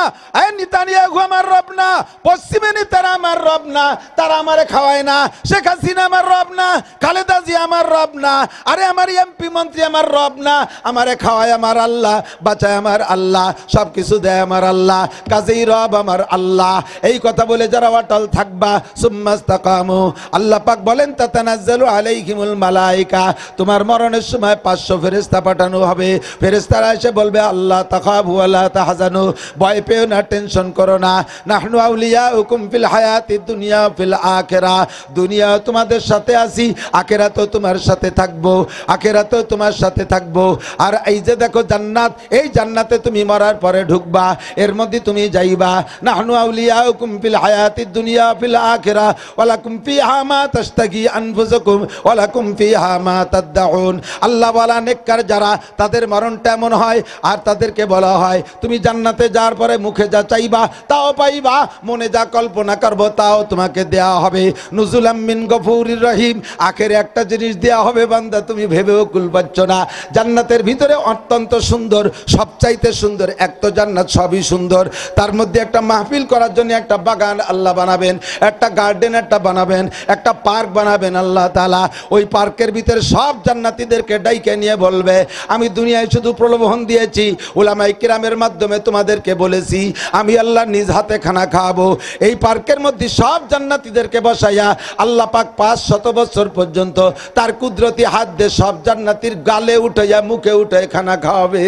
নেতানিয়াহু আমার রব না, পশ্চিমী নেতারা আমার রব না, তারা আমারে খাওয়ায় না, শেখ হাসিনা আমার রব না, খালেদা জিয়া আমার রব না, আরে আমার এমপি মন্ত্রী আমার রব না, আমারে খাওয়ায় আমার আল্লাহ, বাঁচায় আমার আল্লাহ, সব কিছু দেয় আমার আল্লাহ, কাজেই রব আমার আল্লাহ। এই কথা বলে যারা অটল থাকবা, সুম্মাস্তাকামু, আল্লাহ পাক বলেন তাতানাজ্জালু আলাইহিমুল মালায়েকা, তোমার মরণের সময় 500 ফেরেশতা পাঠানো হবে। ফেরেশতারা এসে বলবে আল্লাহ তাখাফু ওয়ালা তাহজানু, ভয় পেও না, টেনশন করো না, নাহনু আউলিয়াউকুম ফিল হায়াতিদ দুনিয়া ফিল আখিরাহ, দুনিয়া তোমাদের সাথে আছি, আখিরাতেও তোমার সাথে থাকবো, আখিরাতেও তোমার সাথে থাকবো। আর এই যে দেখো জান্নাত, এই জান্নাতে তুমি মরার পরে ঢুকবা, এর মধ্যে তুমি যাইবা। নাহনু আউলিয়াউকুম ফিল হায়াতিদ দুনিয়া ফিল আখিরাহ ওয়ালাকুম ফিহা মা তাশতাগি আনফুসুকুম ওয়ালাকুম ফিহা মা তাদউন। আল্লাহ বলা নেককার যারা, তাদের মরণটা এমন হয়, আর তাদেরকে বলা হয় তুমি জান্নাতে যাওয়ার পরে মুখে যা চাইবা তাও পাইবা, মনে যা কল্পনা করবো তাও তোমাকে দেয়া হবে। নুজুলাম মিন গফুরির রহিম, আখেরে একটা জিনিস দেয়া হবে বান্দা, তুমি ভেবেও কুল পাচ্ছ না। জান্নাতের ভিতরে অত্যন্ত সুন্দর, সবচাইতে সুন্দর, এক তো জান্নাত সবই সুন্দর, তার মধ্যে একটা মাহফিল করার জন্য একটা বাগান আল্লাহ বানাবেন, একটা গার্ডেন একটা বানাবেন, একটা পার্ক বানাবেন আল্লাহ তাআলা। ওই পার্কের ভিতরে সব জান্নাতীদেরকে ডাইকে নিয়ে বলবে আমি দুনিয়ায় শুধু প্রলোভন দিয়েছি, উলামায়ে কিরামের মাধ্যমে তোমাদেরকে বলেছি আমি আল্লাহ নিজ হাতে খানা খাওয়াবো। এই পার্কের মধ্যে সব জান্নাতীদেরকে বসাইয়া আল্লাহ পাক 500 বছর পর্যন্ত তার কুদরতি হাত দিয়ে সব জান্নাতীর গালে উঠাইয়া মুখে উঠে খানা খাওয়াবে।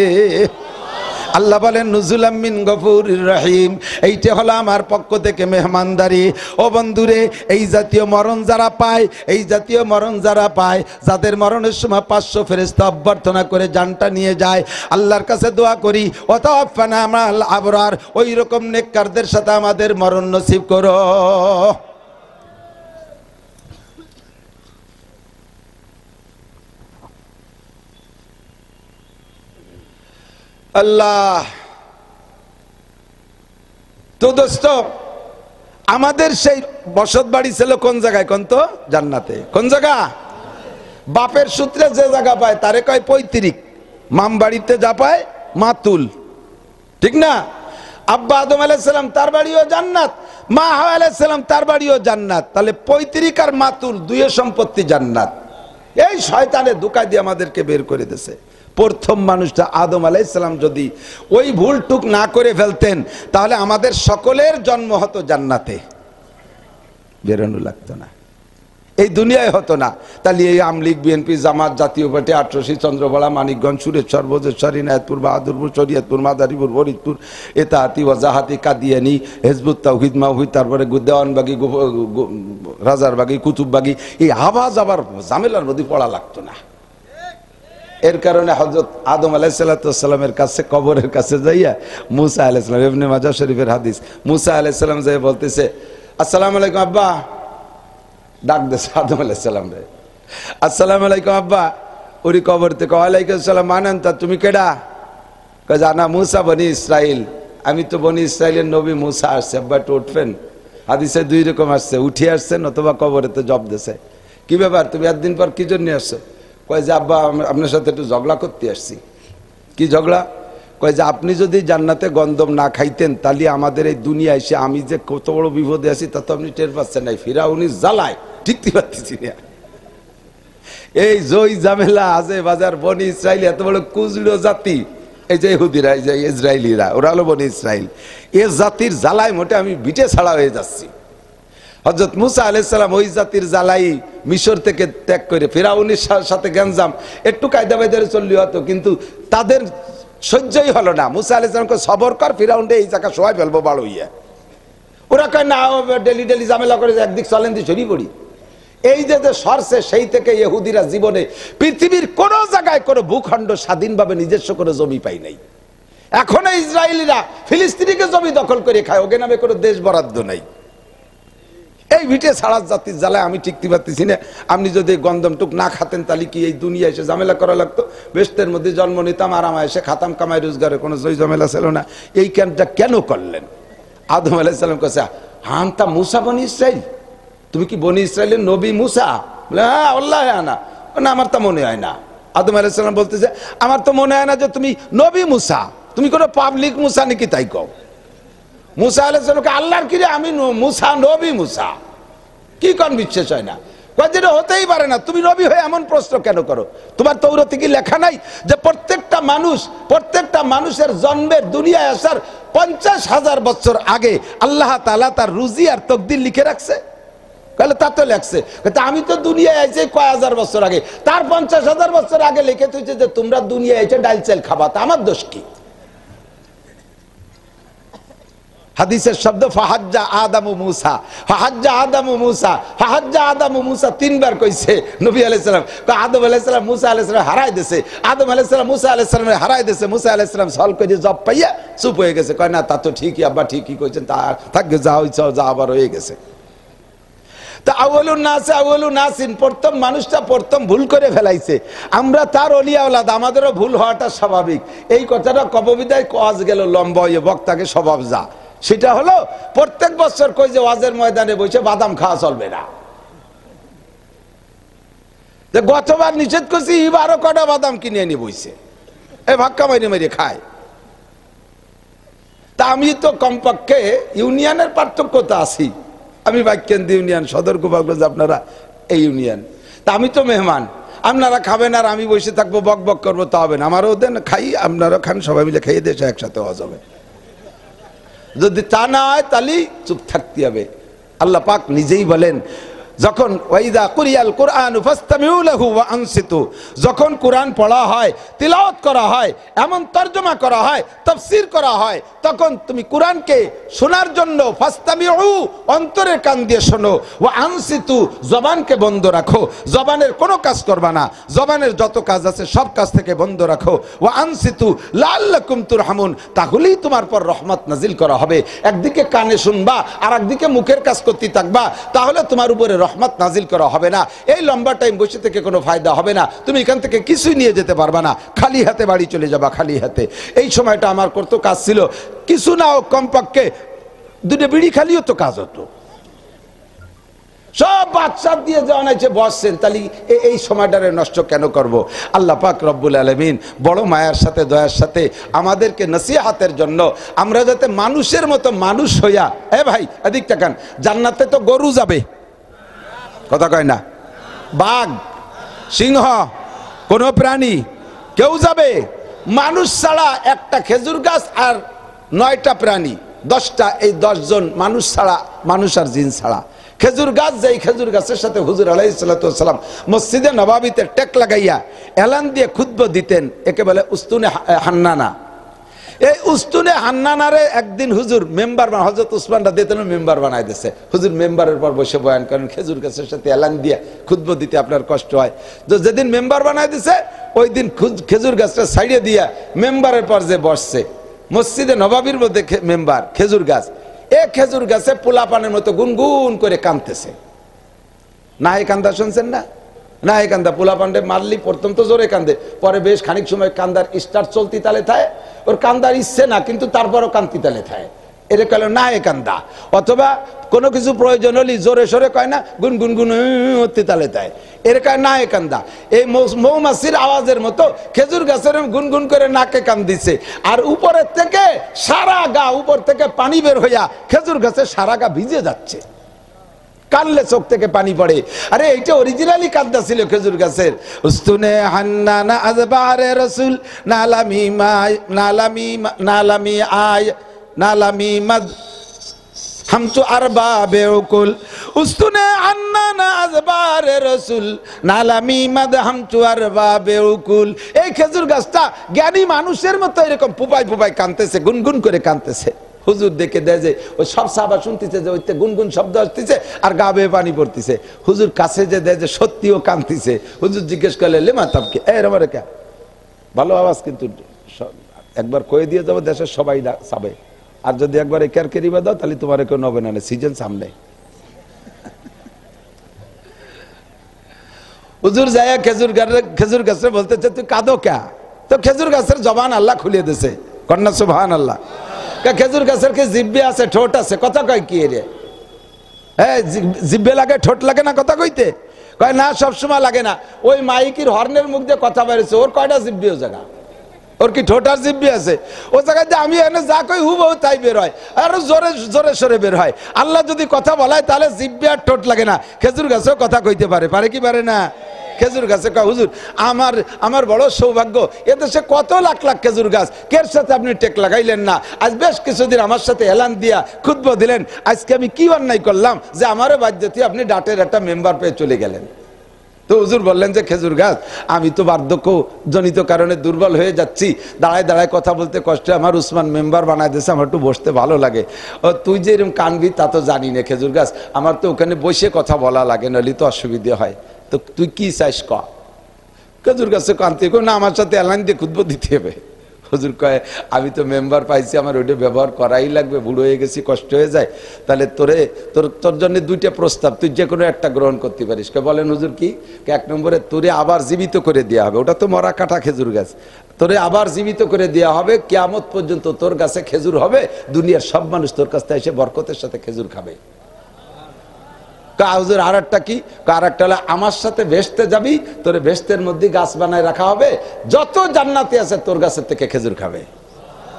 আল্লাহ বলেন নুজুলাম মিন গফুরির রহিম, এইটা হলো আমার পক্ষ থেকে মেহমানদারি। ও বন্ধুরে, এই জাতীয় মরণ যারা পায়, এই জাতীয় মরণ যারা পায়, যাদের মরণের সময় 500 ফেরেশতা অভ্যর্থনা করে জানটা নিয়ে যায়, আল্লাহর কাছে দোয়া করি ওয়াতাওয়াফানা মাল আবরার, ওই রকম নেককারদের সাথে আমাদের মরণ নসিব করো। আল্লাহ তো দোস্ত, আমাদের সেই বসত বাড়ি ছিল কোন জায়গায় কোন তো? জান্নাতে। কোন জায়গা? বাপের সূত্রে যে জায়গা পায় তারে কয় পৈতৃক, মাম বাড়িতে যা পায় মাতুল, ঠিক না? আব্বা আদম আলাইহিস সালাম তার বাড়িও জান্নাত, মা হাওয়া আলাইহিস সালাম তার বাড়িও জান্নাত, তাহলে পৈতৃক আর মাতুল দুইয়ের সম্পত্তি জান্নাত। এই শয়তানে ধোঁকা দিয়ে আমাদেরকে বের করে দিয়েছে। প্রথম মানুষটা আদম আলাইহিস সালাম যদি ওই ভুলটুক না করে ফেলতেন, তাহলে আমাদের সকলের জন্ম হতো জান্নাতে, বেরোনো লাগতো না, এই দুনিয়ায় হতো না। তাহলে এই আমলিগ, বিএনপি, জামাত, জাতীয় পার্টি, আটরশি, চন্দ্রপাড়া, মানিকগঞ্জ, সুরেশ্বর, বজেশ্বর, ইনায়েতপুর, বাহাদুরপুর, শরীয়তপুর, মাদারীপুর, ফরিদপুর, এতাহাতি, ওয়াজাহাতি, কাদিয়ানি, হিজবুত তাওহীদ, মাওহিদ, তারপরে দেওয়ানবাগি, রাজারবাগি, কুতুববাগি, এই আওয়াজ আবার ঝামেলার মধ্যে পড়া লাগতো না। এর কারণে হযরত আদম আলাইহিস সালামের কাছে, কবরের কাছে যাইয়া মুসা আলাইহিস সালাম, ইবনে মাজাহ শরীফের হাদিস, মুসা আলাইহিস সালাম যাই বলতেছে আসসালামু আলাইকুম আব্বা, ডাক দেছে আদম আলাইহিস সালাম রে, আসসালামু আলাইকুম আব্বা। ওরি কবর থেকে ওয়ালাইকুম আসসালাম, মানেন তা তুমি কেডা? কয় জানা মুসা বনি ইসরাইল, আমি তো বনি ইসরাইলের নবী মুসা আসছে। আব্বা একটু উঠবেন, হাদিসে দুই রকম আসছে, উঠে আসছেন অথবা কবরেতে জব দিছে। কি ব্যাপার, তুমি একদিন পর কি জন্য আসছো? কয় যে আব্বা আপনার সাথে একটু ঝগড়া করতে আসছি। কি ঝগড়া? কয় যে আপনি যদি জান্নাতে গন্ধম না খাইতেন, তাহলে আমাদের এই দুনিয়া এসে আমি যে কত বড় বিপদে আছি তা তো আপনি টের পাচ্ছেন নাই, ফিরাউনি জ্বালায় ঠিকতে পারতেছি না। এই জয় ঝামেলা আজে বাজার, বনি ইসরাইল এত বড় কুজড়ো জাতি, এই যে ইহুদিরা, এই যে ইসরায়েলিরা, ওরা হলো বনি ইসরাইল, এ জাতির জ্বালায় মোটে আমি বিটে ছাড়া হয়ে যাচ্ছি। হযরত মুসা আলাইহিস সালাম ওই জাতির জ্বালাই মিশর থেকে ত্যাগ করে ফিরাউনের সাথে গঞ্জাম একটু কায়দা বাইদারে চললি হতো, কিন্তু তাদের সহ্যই হলো না। মুসা আলাইহিস সালামকে সবর কর, ফিরাউনরে এই জায়গা শোয়াই ফেলবো বাড় হইয়া। ওরা কয় না, ডেলি ডেলি ঝামেলা করে একদিক চলেন দিয়ে ছড়িয়ে পড়ি। এই যে সরছে সেই থেকে ইহুদিরা জীবনে পৃথিবীর কোন জায়গায় কোনো ভূখণ্ড স্বাধীনভাবে নিজস্ব কোনো জমি পাই নাই। এখন ইসরায়েলিরা ফিলিস্তিনিকে জমি দখল করে খায়, ওকে নামে কোনো দেশ বরাদ্দ নাই। এই ভিটে ছাড়া জাতির জ্বালায় আমি টিকতে পারতেছি না। আপনি যদি গন্ধমটুক না খাতেন তাহলে কি এই দুনিয়া এসে ঝামেলা করা লাগতো? বেস্তের মধ্যে জন্ম নিতাম, আরামা এসে খাতাম, কামাই রোজগারে কোনো জয় ঝামেলা ছিল না। এই কাজটা কেন করলেন? আদম আলাইহিস সালাম কাছে হামতা মুসা বনি ইসরাইল, তুমি কি বনি ইসরাইলের নবী মুসা? বলে হ্যাঁ আল্লাহ আনা। না আমার তো মনে হয় না। আদম আলাইহিস সালাম বলতেছে আমার তো মনে হয় না যে তুমি নবী মুসা, তুমি কোনো পাবলিক মুসা নাকি তাই কও। মুসা আলাইহিস সালামকে আল্লাহর কিরে আমি মুসা, নবী মুসা, কি কোন বিশ্বাস হয় না? যেটা হতেই পারে না, তুমি নবী হয়ে এমন প্রশ্ন কেন করো? তোমার তৌরাতে কি লেখা নাই যে প্রত্যেকটা মানুষের জন্মের দুনিয়ায় আসার 50,000 বছর আগে আল্লাহ তাআলা তার রুজি আর তকদির লিখে রাখছে? তাহলে তা তো লেখছে। আমি তো দুনিয়ায় আইছি কয় হাজার বছর আগে, তার 50,000 বছর আগে লিখে তুইছে যে তোমরা দুনিয়ায় এসে ডাল চাল খাবা, তা আমার দোষ কি? হাদিসের শব্দ ফাহাজ্জা আদামু মুসা, ফাহাজ্জা আদামু মুসা, ফাহাজ্জা আদামু মুসা 3 বার কইছে নবী আলাইহিস সালাম। আদম আলাইহিস সালাম মুসা আলাইহিস সালাম হারাই দিয়েছে, আদম আলাইহিস সালাম মুসা আলাইহিস সালামের হারাই দিয়েছে। মুসা আলাইহিস সালাম সল করে জব পাইয়া চুপ হয়ে গেছে, কয় না তা তো ঠিকই আব্বা, ঠিকই কইছেন, তা থাকবে যা হইছে যা আবার হয়ে গেছে। তা আউয়ালুন নাসিন প্রথম মানুষটা প্রথম ভুল করে ফেলাইছে। আমরা তার ওলিয়া আওলাদ, আমাদেরও ভুল হওয়াটা স্বাভাবিক। এই কথাটা কববিদায় কাজ গেল লম্বা হয়ে, বক্তাকে স্বভাব যা, সেটা হলো প্রত্যেক বছর কই যে ওয়াজের ময়দানে বসে বাদাম খাওয়া চলবে না। গতবার নিষেধ করছি, এবারও কটা বাদাম কিনে এনে বইছে, এ ভাক্কা মাইরে মাইরে খায়। তা আমি তো কমপক্ষে ইউনিয়নের পার্থক্য তো আছি, আমি বাক্যেন্দ্র ইউনিয়ন, সদর গোপালগঞ্জ আপনারা এই ইউনিয়ন। তা আমি তো মেহমান, আপনারা খাবেন আর আমি বসে থাকবো বক বক করবো, তা হবে না। আমারও দেন, খাই, আপনারাও খান, সবাই মিলে খাইয়ে দেশে একসাথে হওয়া যাবে। যদি তা না হয় তাহলে চুপ থাকতে হবে। আল্লাহ পাক নিজেই বলেন যখন ওয়াইদা কুরিয়াল কুরআন ফাসতামিউ লাহু ওয়া আনসিতু, যখন কোরআন পড়া হয়, তিলাওয়াত করা হয়, এমন তরজমা করা হয়, তাফসীর করা হয়, তখন তুমি কোরআনকে শোনার জন্য ফাসতামিউ অন্তরের কান দিয়ে শোনো, ওয়া আনসিতু জবানকে বন্ধ রাখো, জবানের কোনো কাজ করবা না, জবানের যত কাজ আছে সব কাজ থেকে বন্ধ রাখো। ওয়া আনসিতু লাআল্লাকুম তুরহামুন, তাহলেই তোমার পর রহমত নাজিল করা হবে। একদিকে কানে শুনবা আর একদিকে মুখের কাজ করতে থাকবা, তাহলে তোমার উপরে রহমত নাজিল করা হবে না। এই লম্বা টাইম বসে থেকে কোনো ফায়দা হবে না, তুমি এখান থেকে কিছুই নিয়ে যেতে পারবা না, খালি হাতে বাড়ি চলে যাবা, খালি হাতে। এই সময়টা আমার করতো কাজ ছিল, কিছু না হোক কমপক্ষে 2টা বিড়ি খালিও তো কাজ হতো। সব বাচ্চা দিয়ে যখন আছে বসছেন, তাহলে এই সময়টারে নষ্ট কেন করব? আল্লাহ পাক রব্বুল আলামিন বড় মায়ার সাথে দয়ার সাথে আমাদেরকে নসিহতের জন্য, আমরা যাতে মানুষের মতো মানুষ হইয়া, এ ভাই এদিক তাকান, জান্নাতে তো গরু যাবে, কথা কয় না, বাঘ, সিংহ, কোন প্রাণী কেউ যাবে, মানুষ ছাড়া একটা খেজুর গাছ আর 9টা প্রাণী, 10টা, এই 10 জন মানুষ ছাড়া, মানুষ আর জিন ছাড়া খেজুর গাছ। যেই খেজুর গাছের সাথে হুজুর আলাইহিস সালাতু ওয়াস সালাম মসজিদে নববীতে টেক লাগাইয়া এলান দিয়ে খুতবা দিতেন, একে বলে উস্তুনে হান্নানা। এই উস্তুনে হান্নানারে একদিন হুজুর মেম্বার, হযরত উসমান রাদিয়াল্লাহু আনহু মেম্বার বানাই দিয়েছে। হুজুর মেম্বারের পর বসে বয়ান করেন, খেজুর গাছের সাথে এলান দিয়ে খুতবা দিতে আপনার কষ্ট হয়। তো যেদিন মেম্বার বানাই দিছে, ওই দিন খেজুর গাছটা ছাইড়ে দিয়া মেম্বারের পর যে বসছে, মসজিদে নববীর মধ্যে মেম্বার, খেজুর গাছ, এ খেজুর গাছে পোলাপানের মতো গুনগুন করে কাঁদতেছে। না এই কান্দা শুনছেন না? না এই কান্দা পোলাপান্ডে মারলি প্রথম তো জোরে কান্দে, পরে বেশ খানিক সময় কান্দার স্টার্ট চলতি তালে থাকে, ওর কান্দার ইচ্ছে না কিন্তু তারপরও কান্তি তালে থাকে, এটা কল না এ কান্দা। অথবা কোনো কিছু প্রয়োজন হলে জোরে সোরে কয় না, গুনগুন গুন তালে তায়, এর কয় না এ কান্দা। এই মৌমাছির আওয়াজের মতো খেজুর গাছের গুনগুন করে নাকে কান দিছে, আর উপরের থেকে সারা গা, উপর থেকে পানি বের হইয়া খেজুর গাছের সারা গা ভিজে যাচ্ছে, কানলে চোখ থেকে পানি পড়ে। আরে এইটা অরিজিনালি কান্দা ছিল খেজুর গাছের। উস্তুনে হান্নানা আজবারে রাসূল নালামি মাই নালামি নালামি আয় নালামি মাদ হামতু আরবা বেউকুল উস্তুনে আন্না না আজবারে রসুল নালামি মাদহাম চুয়ার বাবে উকুল। এই খেজুর গাছটা জ্ঞানী মানুষের মতো এরকম পুপাই পুপাই কাঁদতেছে, গুনগুন করে কাঁদতেছে। হুজুর দেখে দেয় যে ওই সব সাহাবা শুনতেছে যে ওইতে গুনগুন শব্দ আসতেছে আর গা বেয়ে পানি পড়তেছে। হুজুর কাছে যে দেয় যে সত্যিও কাঁদতেছে। হুজুর জিজ্ঞেস করলে লেমা তাপকে এরমারে কে, ভালো আওয়াজ কিন্তু একবার কয়ে দিয়ে যাবো দেশের সবাই চাবে, আর যদি একবার একার কেরিবা দাও তাহলে তোমার কেউ নবে না, সিজন সামনে। হুজুর যায় খেজুর গাছে বলতেছে তুই কাঁদো কে? তো খেজুর গাছের জবান আল্লাহ খুলিয়ে দিছে, কন্যা সুবহানাল্লাহ। খেজুর গাছের কি জিব্বে আছে, ঠোঁট আছে, কথা কয় কি রে? হ্যাঁ জিব্বে লাগে, ঠোঁট লাগে না কথা কইতে? কয় না সবসময় লাগে না। ওই মাইকির হর্নের মুখ দিয়ে কথা বেরোছে, ওর কয়টা জিব্বে ও জায়গা? ওর কি ঠোঁট আর জিব্বে আছে? ও জায়গায় যে আমি এনে যা কই হুবহু তাই বের হয়, আর জোরে জোরে সরে বের হয়। আল্লাহ যদি কথা বলায় তাহলে জিব্বে আর ঠোঁট লাগে না। খেজুর গাছেও কথা কইতে পারে, পারে কি পারে না? খেজুর গাছে কয় হুজুর আমার বড় সৌভাগ্য, এদেশে কত লাখ লাখ খেজুর গাছ, কের সাথে আপনি টেক লাগাইলেন না? আজ বেশ কিছুদিন আমার সাথে এলান দিয়া খুতবা দিলেন, আজকে আমি কি অন্যায় করলাম যে আমারও বাধ্যতে আপনি ডাটের একটা মেম্বার পেয়ে চলে গেলেন? তো হুজুর বললেন যে খেজুর গাছ, আমি তো বার্ধক্য জনিত কারণে দুর্বল হয়ে যাচ্ছি, দাঁড়ায় দাঁড়ায় কথা বলতে কষ্ট, আমার উসমান মেম্বার বানায় দিয়েছে, আমার একটু বসতে ভালো লাগে। ও তুই যে এরকম কানবি তা তো জানি না খেজুর গাছ, আমার তো ওখানে বসে কথা বলা লাগে, নাহলে তো অসুবিধা হয়। তো তুই কি চাইস ক? খেজুর গাছে কানতে না আমার সাথে এলাইন দিয়ে খুতবা দিতে হবে। হুজুর কয় আমি তো মেম্বার পাইছি, আমার ওইটা ব্যবহার করাই লাগবে, বুড়ো হয়ে গেছি, কষ্ট হয়ে যায়। তাহলে তোর জন্য দুইটা প্রস্তাব, তুই যে কোনো একটা গ্রহণ করতে পারিস। বলেন হুজুর কি? এক নম্বরে তোরে আবার জীবিত করে দেওয়া হবে, ওটা তো মরা কাটা খেজুর গাছ, তোরে আবার জীবিত করে দেওয়া হবে, কিয়ামত পর্যন্ত তোর গাছে খেজুর হবে, দুনিয়ার সব মানুষ তোর কাছ থেকে এসে বরকতের সাথে খেজুর খাবে। হুজুর আর একটা কি? আর একটা হলো আমার সাথে ভেস্তে যাবি, তোর ভেস্তের মধ্যে গাছ বানায় রাখা হবে, যত জান্নাতি আছে তোর গাছের থেকে খেজুর খাবে।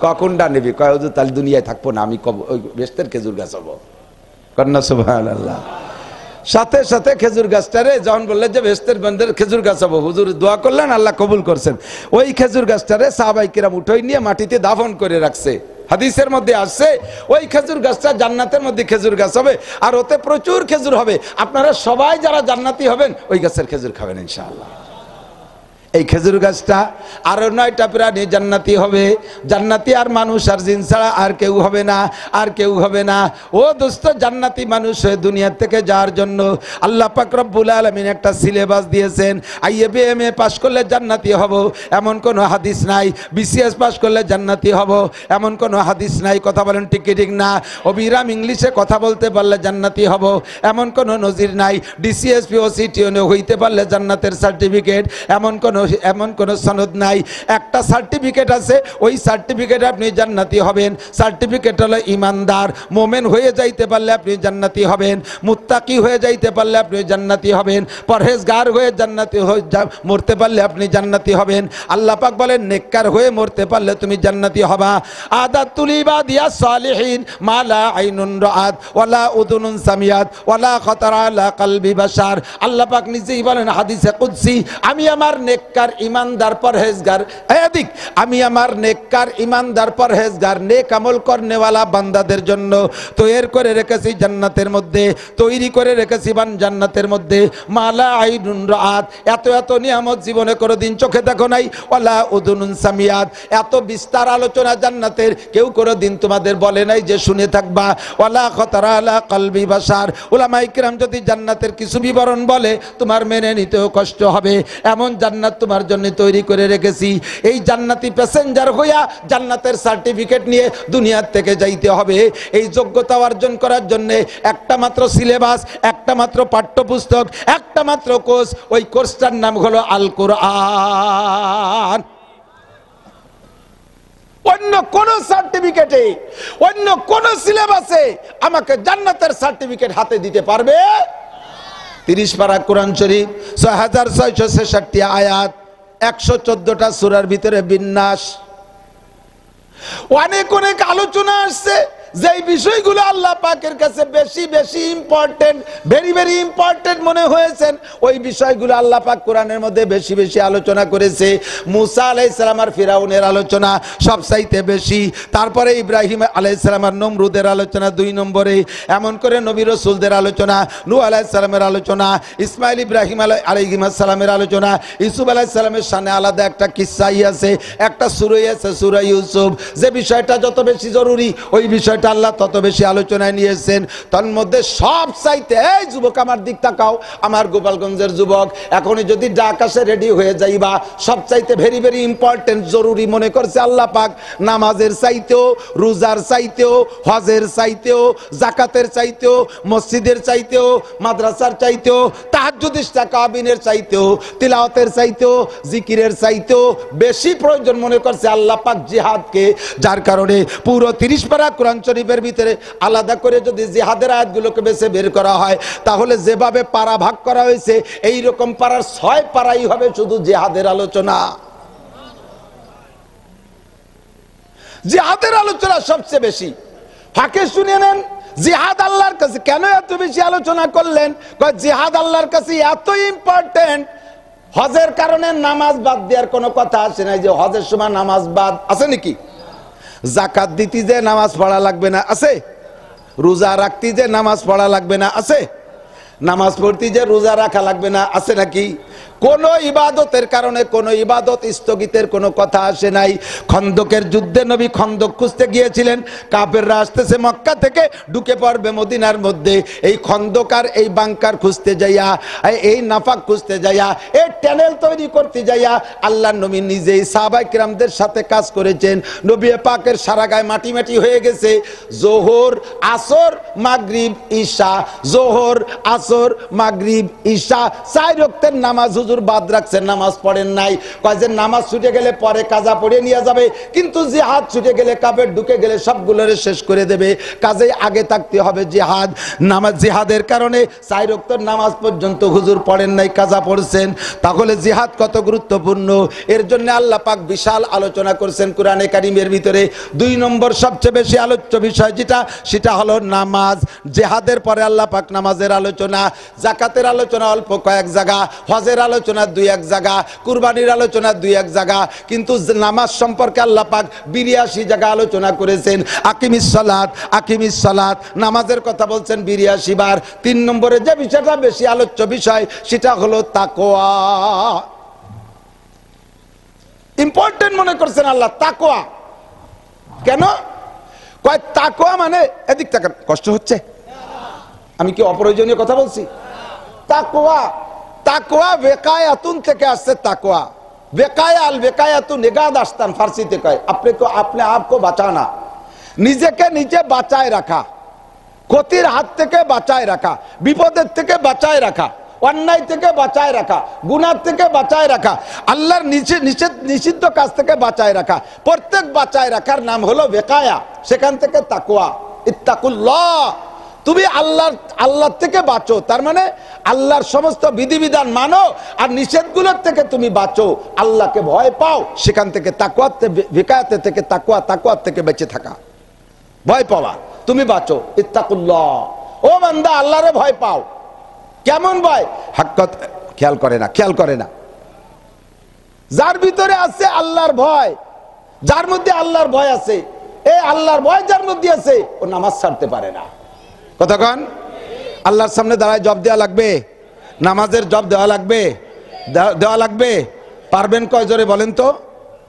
কখনটা নিবি? কয় হুজুর তাহলে দুনিয়ায় থাকবো না, আমি ওই ভেস্তের খেজুর গাছ হবো। কন্যা সুবহানাল্লাহ। সাথে সাথে খেজুর গাছটারে যখন বললেন যে ভেস্তের বন্ধের খেজুর গাছ হবো, হুজুর দোয়া করলেন, আল্লাহ কবুল করছেন। ওই খেজুর গাছটারে সাহাবায়ে কিরাম উঠাই নিয়ে মাটিতে দাফন করে রাখছে। হাদিসের মধ্যে আসছে ওই খেজুর গাছটা জান্নাতের মধ্যে খেজুর গাছ হবে, আর ওতে প্রচুর খেজুর হবে। আপনারা সবাই যারা জান্নাতি হবেন ওই গাছের খেজুর খাবেন ইনশাআল্লাহ। এই খেজুর গাছটা আরো 9টা প্রাণী জান্নাতি হবে। জান্নাতি আর মানুষ আর জিন ছাড়া আর কেউ হবে না, আর কেউ হবে না। ও দোস্ত, জান্নাতি মানুষ হয়ে দুনিয়া থেকে যাওয়ার জন্য আল্লাহ পাক রব্বুল আলামিন একটা সিলেবাস দিয়েছেন। আইএ বিএমএ পাশ করলে জান্নাতি হব এমন কোনো হাদিস নাই, বিসিএস পাশ করলে জান্নাতি হব এমন কোনো হাদিস নাই। কথা বলেন ঠিক কি ঠিক না? অবিরাম ইংলিশে কথা বলতে পারলে জান্নাতি হব এমন কোনো নজির নাই। ডিসিএস পিওসিটিও হইতে পারলে জান্নাতের সার্টিফিকেট এমন কোনো সনদ নাই। একটা সার্টিফিকেট আছে, ওই সার্টিফিকেটে আপনি জান্নাতি হবেন। সার্টিফিকেট হলো ইমানদার। মোমেন হয়ে যাইতে পারলে আপনি জান্নাতি হবেন, মুত্তাকি হয়ে যাইতে পারলে আপনি জান্নাতি হবেন, পরহেজগার হয়ে জান্নাতি মরতে পারলে আপনি জান্নাতি হবেন। আল্লাহ পাক বলেন নেককার হয়ে মরতে পারলে তুমি জান্নাতি হবা। আদাতুল ইবাদিয়া সালিহিন মালা আইনুন রাআত ওয়ালা উযুনুন সামিয়াত ওয়ালা খাতারা আলা কলবি বাশার। আল্লাহ পাক নিজেই বলেন হাদিসে কুদসি, আমি আমার নেককার ইমানদার পরহেজগার, এদিক আমি আমার নেককার ইমানদার পরহেজগার নেক আমল করনেওয়ালা বান্দাদের জন্য তৈরি করে রেখেছি জান্নাতের মধ্যে, তৈরি করে রেখেছি জান্নাতের মধ্যে মালা আইনুন রাআত। এত এত নিয়ামত জীবনে কোনোদিন চোখে দেখো নাই। ওয়ালা উযুনুন সামিয়াত, এত বিস্তার আলোচনা জান্নাতের কেউ কোনোদিন তোমাদের বলে নাই যে শুনে থাকবা। ওয়ালা খাতারা আলা কলবি বাশার। উলামায়ে কিরাম যদি জান্নাতের কিছু বিবরণ বলে তোমার মেনে নিতেও কষ্ট হবে, এমন জান্নাত তোমার জন্য তৈরি করে রেখেছি। এই জান্নাতি প্যাসেঞ্জার হইয়া জান্নাতের সার্টিফিকেট নিয়ে দুনিয়ার থেকে যাইতে হবে। এই যোগ্যতা অর্জন করার জন্য একটা মাত্র সিলেবাস, একটা মাত্র পাঠ্যপুস্তক, একটা মাত্র কোর্স, ওই কোর্সটার নাম হলো আল কোরআন। অন্য কোন সার্টিফিকেটে, অন্য কোন সিলেবাসে আমাকে জান্নাতের সার্টিফিকেট হাতে দিতে পারবে? 30 পারা কোরআন শরীফ, 6666 আয়াত, 114টা সূরার ভিতরে বিন্যাস, অনেক অনেক আলোচনা আসছে। যেই বিষয়গুলো আল্লাহ পাকের কাছে বেশি বেশি ইম্পর্টেন্ট, ভেরি ভেরি ইম্পর্টেন্ট মনে হয়েছেন, ওই বিষয়গুলো আল্লাহ পাক কোরআনের মধ্যে বেশি বেশি আলোচনা করেছে। মুসা আলাইহিস সালাম আর ফিরাউনের আলোচনা সবচাইতে বেশি, তারপরে ইব্রাহিম আলাইহিস সালাম আর নমরুদের আলোচনা 2 নম্বরে, এমন করে নবী রাসূলদের আলোচনা, নূহ আলাইহিস সালামের আলোচনা, ইসমাইল ইব্রাহিম আলাইহিস সালামের আলোচনা, ইউসুফ আলাইহিস সালামের শানে আলাদা একটা কিস্সাই আছে, একটা সূরাই আছে সূরা ইউসুফ। যে বিষয়টা যত বেশি জরুরি ওই বিষয়টা আল্লাহ তত বেশি আলোচনায় নিয়েছেন। তার মধ্যে সব চাইতে, এই যুবক আমার দিক তাকাও, আমার গোপালগঞ্জের যুবক, এখনই যদি আকাশে রেডি হয়ে যাইবা, সব চাইতে ভেরি ভেরি ইম্পর্টেন্ট জরুরি মনে করছে আল্লাহ পাক নামাজের চাইতেও, রোজার চাইতেও, হজের চাইতেও, যাকাতের চাইতেও, মসজিদের চাইতেও, মাদ্রাসার চাইতেও, তাহাজ্জুদের তাকাবিনের চাইতেও, তিলাওয়াতের চাইতেও, জিকিরের চাইতেও বেশি প্রয়োজন মনে করছে আল্লাহ পাক জিহাদকে। যার কারণে পুরো 30 পারা কোরআন শরীফের ভিতরে আলাদা করে যদি জিহাদের আয়াতগুলোকে বেছে বের করা হয়, তাহলে যেভাবে পারা ভাগ করা হয়েছে এই রকম পারার 6 পারাই হবে শুধু জিহাদের আলোচনা। জিহাদের আলোচনা সবচেয়ে বেশি। ফাঁকে শুনে নেন, জিহাদ আল্লাহর কাছে কেন এত বেশি আলোচনা করলেন? জিহাদ আল্লাহর কাছে এত ইম্পর্টেন্ট, হজের কারণে নামাজ বাদ দেওয়ার কোনো কথা আসে না। যে হজের সময় নামাজ বাদ আছে নাকি? যাকাত দিতে যে নামাজ পড়া লাগবে না আছে? রোজা রাখতে যে নামাজ পড়া লাগবে না আছে? নামাজ পড়তে যে রোজা রাখা লাগবে না আছে নাকি? কোন ইবাদতের কারণে কোন ইবাদত স্থগিতের কোনো কথা আসে নাই। খন্দকের যুদ্ধে নবী খন্দক খুঁজতে গিয়েছিলেন, কাফেররা আসতেছে মক্কা থেকে, ঢুকে পড়বে মদিনার মধ্যে। এই খন্দক আর এই বাংকার খুঁজতে যাইয়া, এই নাফাক খুঁজতে যাইয়া, এই টানেল তৈরি করতে যাইয়া আল্লাহর নবী নিজেই সাহাবায়ে কিরামদের সাথে কাজ করেছেন। নবী পাকের সারা গায়ে মাটি মাটি হয়ে গেছে। জোহর, আসর, মাগরিব, ঈশা, জোহর, আসর, মাগরিব, ঈশা 4 ওয়াক্তের নামাজ হুজুর বাদ রাখছেন, নামাজ পড়েন নাই। কয় যে নামাজ ছুটে গেলে পরে কাজা পড়ে নিয়ে যাবে, কিন্তু জিহাদ ছুটে গেলে, কাফের ঢুকে গেলে সবগুলোরে শেষ করে দেবে। কাজে আগে থাকতে হবে জিহাদ। নামাজ জিহাদের কারণে 4 ওয়াক্তের নামাজ পর্যন্ত হুজুর পড়েন নাই, কাজা পড়ছেন। তাহলে জিহাদ কত গুরুত্বপূর্ণ, এর জন্য আল্লাহ পাক বিশাল আলোচনা করছেন কোরআনে কারীমের ভিতরে। 2 নম্বর সবচেয়ে বেশি আলোচ্য বিষয় যেটা, সেটা হলো নামাজ। জিহাদের পরে আল্লাহ পাক নামাজের আলোচনা, যাকাতের আলোচনা অল্প কয়েক জায়গা, হজের আলোচনা 2-1 জায়গা, কুরবানির আলোচনা 2-1 জায়গা, কিন্তু নামাজ সম্পর্কে আল্লাহ পাক 82 জায়গা আলোচনা করেছেন। আকিমিস সালাত, আকিমিস সালাত, নামাজের কথা বলছেন 82 বার। 3 নম্বরে যে বিষয়টা বেশি আলোচ্য বিষয় সেটা হলো তাকওয়া। ইম্পর্টেন্ট মনে করছেন আল্লাহ তাকওয়া। কেন কয় তাকওয়া মানে? এদিক তাকান, কষ্ট হচ্ছে? আমি কি অপ্রয়োজনীয় কথা বলছি? তাকওয়া, তাকওয়া বেকায়াতুন থেকে আসছে। তাকওয়া বেকায়া, আল বেকায়াতু নিগাদ আসতান ফার্সিতে কয় আপনি আপকো বাঁচানা, নিজেকে নিজে বাঁচায় রাখা, ক্ষতির হাত থেকে বাঁচায় রাখা, বিপদের থেকে বাঁচায় রাখা, অন্যায় থেকে বাঁচায় রাখা, গুনাহ থেকে বাঁচায় রাখা, আল্লাহর নিষিদ্ধ কাজ থেকে বাঁচায় রাখা। প্রত্যেক বাঁচায় রাখার নাম হলো বেকায়া, সেখান থেকে তাকওয়া। ইত্তাকুল্লাহ, তুমি আল্লাহ থেকে বাঁচো, তার মানে আল্লাহর সমস্ত বিধিবিধান মানো আর নিষেধগুলোর থেকে তুমি বাঁচো, আল্লাহকে ভয় পাও, সেখান থেকে তাকওয়াতে, বেকায়াতে থেকে তাকওয়া, তাকওয়া থেকে বেঁচে থাকা, ভয় পাওয়া, তুমি বাঁচো। ইত্তাকুল্লাহ, ও বান্দা আল্লাহরে ভয় পাও। কেমন ভয়? হাক্কাত, খেয়াল করে না, খেয়াল করে না। যার ভিতরে আছে আল্লাহর ভয়, যার মধ্যে আল্লাহর ভয় আছে, এই আল্লাহর ভয় যার মধ্যে আছে, ও নামাজ ছাড়তে পারে না। কতক্ষণ আল্লাহর সামনে দাঁড়ায় জব দেওয়া লাগবে, নামাজের জব দেওয়া লাগবে, দেওয়া লাগবে। পারবেন কয়জনে বলেন তো?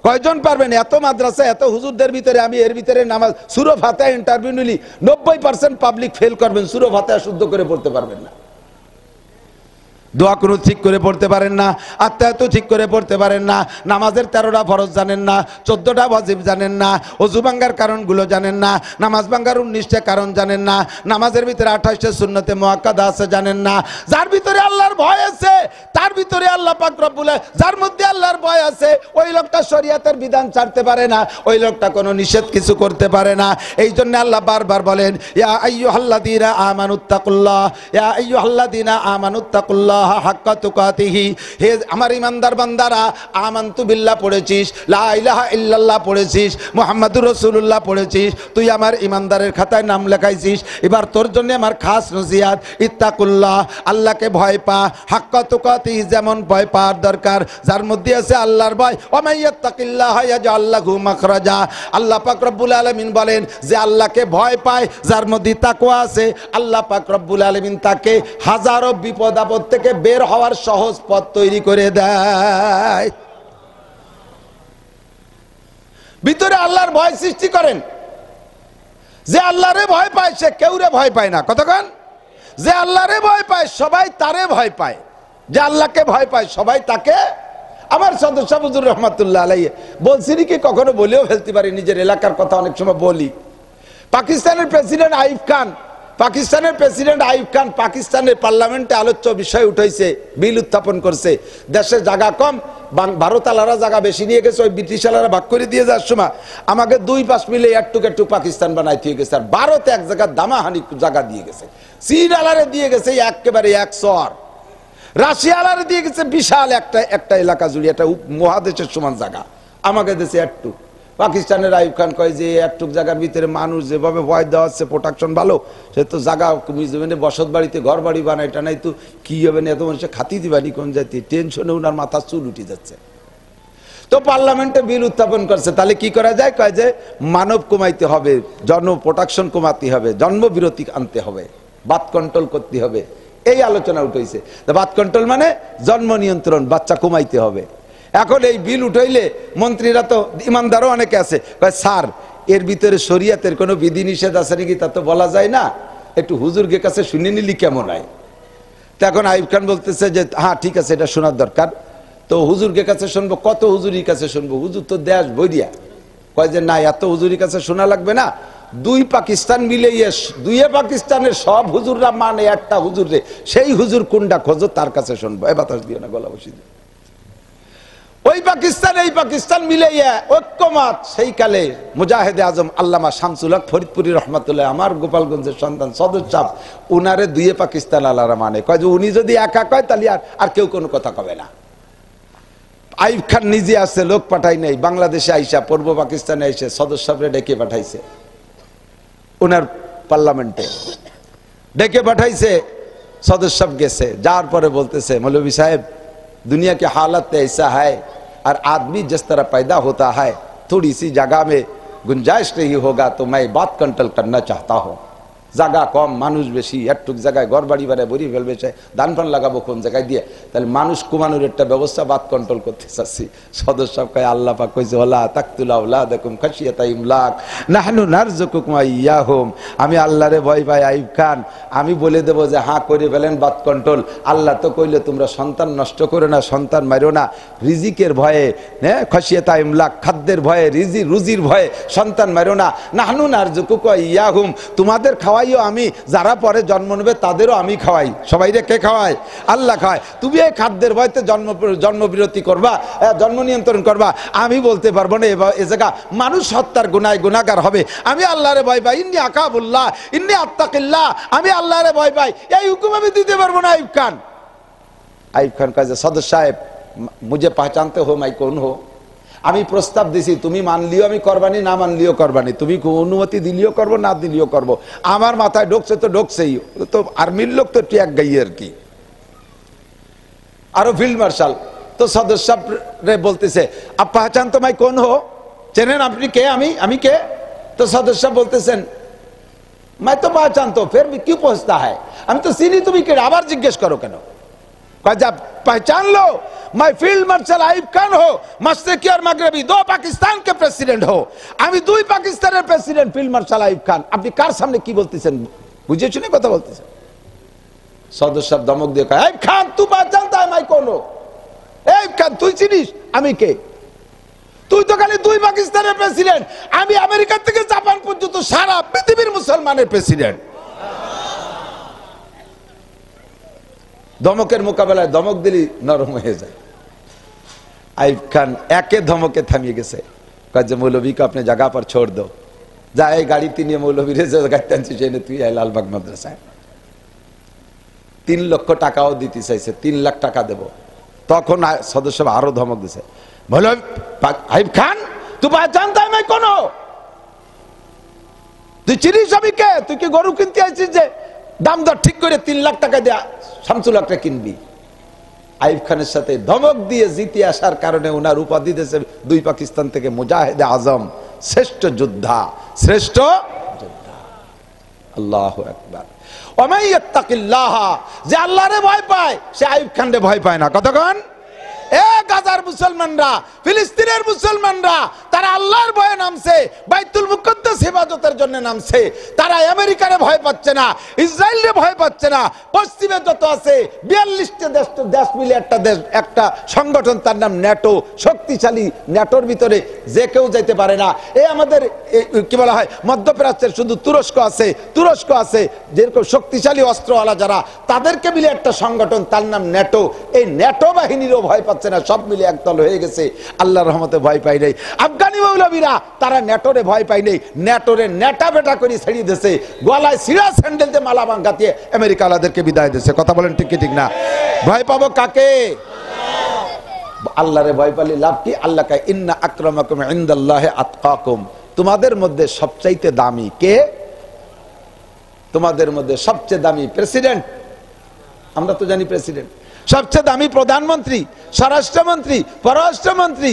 কয়জন পারবেন? এত মাদ্রাসা, এত হুজুরদের ভিতরে আমি এর ভিতরে নামাজ সূরা ফাতিহা ইন্টারভিউ নিলি 90% পাবলিক ফেল করবেন, সূরা ফাতিহা শুদ্ধ করে পড়তে পারবেন না, দোয়া কুনুত ঠিক করে পড়তে পারেন না, আত্মায়াত ঠিক করে পড়তে পারেন না, নামাজের 13টা ফরজ জানেন না, 14টা ওয়াজিব জানেন না, ওযু ভাঙ্গার কারণগুলো জানেন না, নামাজ ভাঙ্গার 19টা কারণ জানেন না, নামাজের ভিতরে 28টা সুন্নতে মুআক্কাদা আছে জানেন না। যার ভিতরে আল্লাহর ভয় আছে, তার ভিতরে আল্লাহ পাক রব্বুল, যার মধ্যে আল্লাহর ভয় আছে, ওই লোকটা শরিয়াতের বিধান ছাড়তে পারে না, ওই লোকটা কোনো নিষেধ কিছু করতে পারে না। এই জন্য আল্লাহ বারবার বলেন, ইয়া আইয়ুহাল্লাযীনা আমানুত্তাকুল্লাহ, ইয়া আইয়ুহাল্লাযীনা আমানুত্তাকুল্লাহ হাক্কা তুকাতিহি। হে আমার ইমানদার বান্দারা, আমানতু বিল্লাহ পড়েছিস, লা ইলাহা ইল্লাল্লাহ পড়েছিস, মুহাম্মাদুর রাসূলুল্লাহ পড়েছিস, তুই আমার ইমানদারের খাতায় নাম লেখাইছিস। এবার তোর জন্য আমার খাস নসিহত, ইত্তাকুল্লাহ, আল্লাহকে ভয় পা, হাক্কা তুকাতিহি, যেমন ভয় পাওয়ার দরকার, যার মধ্যে আছে আল্লাহর ভয়। ওয়া মাইয়াত্তাকিল্লাহ ইয়াজআল লাহু মাখরাজা। আল্লাহ পাক রব্বুল আলামিন বলেন যে আল্লাহকে ভয় পায়, যার মধ্যে তাকওয়া আছে, আল্লাহ পাক রব্বুল আলামিন তাকে হাজারো বিপদ আপদ থেকে বের হওয়ার সহজ পথ তৈরি করে দেয়। ভিতরে আল্লাহর ভয় সৃষ্টি করেন। যে আল্লাহরে ভয় পায় সে কেউরে ভয় পায় না। কতক্ষণ? যে আল্লাহরে ভয় পায় সবাই তারে ভয় পায়, যে আল্লাহকে ভয় পায় সবাই তাকে। আমার সদস্য হুজুর রহমাতুল্লাহ আলাইহি বলছিনি কি, কখনো বলেও ফেলতে পারি, নিজের এলাকার কথা অনেক সময় বলি। পাকিস্তানের প্রেসিডেন্ট আইয়ুব খান পাকিস্তানের পার্লামেন্টে আলোচ্য বিষয় উঠাইছে, বিল উত্থাপন করছে। দেশের জায়গা কম, ভারতালারা জায়গা বেশি নিয়ে গেছে, ওই ব্রিটিশালারা ভাগ করে দিয়ে যাওয়ার সময় আমাকে 2-5 মিলে একটু পাকিস্তান বানাই দিয়ে গেছে। আর ভারত এক জায়গা দামাহানি জায়গা দিয়ে গেছে, চীন আলারে দিয়ে গেছে একেবারে 100, রাশিয়া আলারে দিয়ে গেছে বিশাল একটা এলাকা জুড়ে, একটা মহাদেশের সমান জায়গা। আমাকে দেশে একটু। পাকিস্তানের আইয়ুব খান কয় যে একটু জায়গার ভিতরে মানুষ যেভাবে ভয় দেওয়া হচ্ছে, প্রোটেকশন ভালো, সে তো জায়গা বসত বাড়িতে ঘর বাড়ি বানায়, এটা নাই তো কি হবে না, এত মানুষের খাতি দিবানি কোন জাতি, টেনশনে ওনার মাথা চুল উঠে যাচ্ছে। তো পার্লামেন্টে বিল উত্থাপন করছে, তাহলে কি করা যায়? কয় যে মানব কমাইতে হবে, জন্ম প্রোটেকশন কমাতে হবে, জন্মবিরতি আনতে হবে, বাত কন্ট্রোল করতে হবে, এই আলোচনা উঠেছে। বাত কন্ট্রোল মানে জন্ম নিয়ন্ত্রণ, বাচ্চা কমাইতে হবে। এখন এই বিল উঠাইলে মন্ত্রীরা তো ইমানদারও অনেকে আছে, কয় স্যার এর ভিতরে শরিয়াতের কোনো বিধি নিষেধ আছে নাকি, তা তো বলা যায় না, একটু হুজুরকে কাছে শুনে নিলি কেমন হয়। তো এখন আইয়ুব খান বলতেছে যে হ্যাঁ ঠিক আছে, এটা শোনার দরকার। তো হুজুরকে কাছে শুনবো, কত হুজুরির কাছে শুনবো, হুজুর তো দেশ বইরিয়া। কয় যে না, এত হুজুরির কাছে শোনা লাগবে না, 2 পাকিস্তান মিলে 2 পাকিস্তানের সব হুজুররা মানে একটা হুজুর রে, সেই হুজুর কোনটা খোঁজো তার কাছে শুনবো। এ বাতাস দিও না, গলা বসিয়ে দিও। ওই পাকিস্তান এই পাকিস্তান মিলে ঐক্যমত। সেই কালে মুজাহিদে আজম আল্লামা শামসুল হক ফরিদপুরি রহমাতুল্লাহ, আমার গোপালগঞ্জের সন্তান সদর সাহেব, উনারে 2 পাকিস্তান আলারা মানে। কয় যে উনি যদি একা কয় তাহলে আর কেউ কোনো কথা কবে না। আইয়ুব খান নিজে আসছে, লোক পাঠাই নাই, বাংলাদেশে আইসা পূর্ব পাকিস্তানে এসে সদর সাহেবরে ডেকে পাঠাইছে, উনার পার্লামেন্টে ডেকে পাঠাইছে। সদর সাহেব গেছে, যাওয়ার পরে বলতেছে মৌলভী সাহেব, दुनिया के हालत ऐसा है और आदमी जिस तरह पैदा होता है, थोड़ी सी जगह में गुंजाइश नहीं होगा तो मैं बात कंट्रोल करना चाहता हूँ। জায়গা কম, মানুষ বেশি, একটুক জায়গায় ঘর বাড়ি বাড়ায় ভরি ফেলবে, ধান ফান লাগাবো কোন জায়গায় দিয়ে, তাহলে মানুষ কমানোর একটা ব্যবস্থা বাদ কন্ট্রোল করতে চাচ্ছি। সদস্য কয় আল্লাহ পাক কইছে ওয়ালা তাকতুলা আওলাদাকুম খাশিয়াতা ইমলাক নাহনু নারযুকুকুম ওয়া ইয়াহুম। আমি আল্লাহরে ভয় পাই আইয়ুব খান, আমি বলে দেব যে হ্যাঁ করে ফেলেন বাদ কন্ট্রোল। আল্লাহ তো কইলে তোমরা সন্তান নষ্ট করো না, সন্তান মারো না, রিজিকের ভয়ে, হ্যাঁ খাশিয়াতা ইমলাক, খাদ্যের ভয়ে, রুজির ভয়ে সন্তান মারো না। নাহনু নারযুকুকুম ওয়া ইয়াহুম, তোমাদের খাওয়া আমি, যারা পরে জন্ম নেবে তাদেরও আমি খাওয়াই। সবাই রে কে খাওয়ায়? আল্লাহ খাওয়ায়। তুমি এই খাদ্যের ভয়তে জন্মবিরতি করবা, জন্ম নিয়ন্ত্রণ করবা, আমি বলতে পারবো না। এ জায়গা মানুষ হত্যার গুনায় গুনাহগার হবে। আমি আল্লাহরে ভয় পাই, ইন্নী আকাবুল্লাহ ইন্নী আত্তাকিল্লাহ, আমি আল্লাহরে ভয় পাই, এই হুকুম আমি দিতে পারবো না। আইয়ুব খান কাজে সদর সাহেব, মুঝে পহচানতে হো মাই কোন হো। আমি প্রস্তাব দিছি, তুমি মানলিও আমি করবানি, না মানলিও করবানি, তুমি অনুমতি দিলিও করবো, না দিলিও করবো। আমার মাথায় ঢুকছে তো ঢুকছেই, তো আর্মির লোক তো ট্যাগ গাইয়ে আর কি। আরো ফিল্ড মার্শাল তো সদস্য রে বলতেছে আপ পহচান তো মাই কোন হো, চেনেন আপনি কে, আমি কে? তো সদস্য বলতেছেন मैं तो पहचानता हूं, फिर भी क्यों पूछता है, আমি তো চিনি, তুমি কে? আবার জিজ্ঞেস করো কেন? जब पहचान लो, मैं फील्ड मार्शल आइयूब खान हो, मशरिकी और मगरबी 2 पाकिस्तान के प्रेसिडेंट हो, আমি 2 পাকিস্তানের president field marshal Ayub Khan. আপনি কার সামনে কি বলতেছেন? বুঝে শুনে কথা বলতেছেন। সদস্য সাহেব ধমক দিয়ে কয় আইয়ুব খান তুই পहचानता है मैं कौन हो? আইয়ুব খান তুই চিনিস আমি কে? তুই তো খালি 2 পাকিস্তানের প্রেসিডেন্ট, আমি আমেরিকা থেকে জাপান পর্যন্ত সারা পৃথিবীর মুসলমানের প্রেসিডেন্ট। ধমকের মোকাবেলায় ধমক দিলি নরম হয়ে যায়। आइब खान एके धमके थामिए गेছে कहे जे मौलवी को अपने जगह पर छोड़ दो जा এই গাড়িতে নিয়ে মৌলবীর জায়গায় টানছিস এনে তুই এই লালবাগ মাদ্রাসায় 3 লক্ষ টাকাও দিতে চাইছে 3 লাখ টাকা দেব তখন সদস্য আরো ধমক দিছে মৌলবী আইব খান তুই জানতা है मैं कौन हूं তুই চিনিস আমি কে তুই কি গরু কিনতে আইছিস যে দাম দর ঠিক করে 3 লাখ টাকা দেয়া শামসুল হককে কিনবি আইব খানের সাথে ধমক দিয়ে জিতে আসার কারণে ওনার উপাধি দিয়েছে দুই পাকিস্তান থেকে মুজাহিদে আজম শ্রেষ্ঠ যোদ্ধা আল্লাহু আকবার ওমাই ইয়াত্তাকিল্লাহ যে আল্লাহরে ভয় পায় সে আইব খানরে ভয় পায় না কতক্ষণ গাজার মুসলমানরা ফিলিস্তিনের মুসলমানরা তারা আল্লাহর ভয়ে নামছে বাইতুল মুকদ্দাস হেফাজতের জন্য নামছে তারা আমেরিকারে ভয় পাচ্ছে না ইসরায়েলরে ভয় পাচ্ছে না পশ্চিমে যত আছে 42টা দেশ মিলে একটা সংগঠন তার নাম ন্যাটো শক্তিশালী ন্যাটোর ভিতরে যে কেউ যেতে পারে না এই আমাদের কি বলা হয় মধ্যপ্রাচ্যের শুধু তুরস্ক আছে যেরকম শক্তিশালী অস্ত্রওয়ালা যারা তাদেরকে মিলে একটা সংগঠন তার নাম ন্যাটো এই ন্যাটো বাহিনীরও ভয় পাচ্ছে না সব মিলে একদল হয়ে গেছে আল্লাহর রহমতে ভয় পাই নাই আফগানি মৌলবীরা তারা ন্যাটোরে ভয় পাই নাই ন্যাটোরে নেটা বেটা করে ছেড়িয়ে দিয়েছে গলায় সিরা স্যান্ডেল দিয়ে মালা ভাঙাতে আমেরিকা আলাদেরকে বিদায় দিয়েছে কথা বলেন ঠিক কি ঠিক না ভয় পাবো কাকে আল্লাহরে ভয় পালি লাভ কি আল্লাহ কয় ইন্না আকরামাকুম ইনদাল্লাহি আতকাকুম তোমাদের মধ্যে সবচাইতে দামি কে তোমাদের মধ্যে সবচেয়ে দামি প্রেসিডেন্ট আমরা তো জানি প্রেসিডেন্ট সবচেয়ে দামি প্রধানমন্ত্রী স্বরাষ্ট্রমন্ত্রী পররাষ্ট্রমন্ত্রী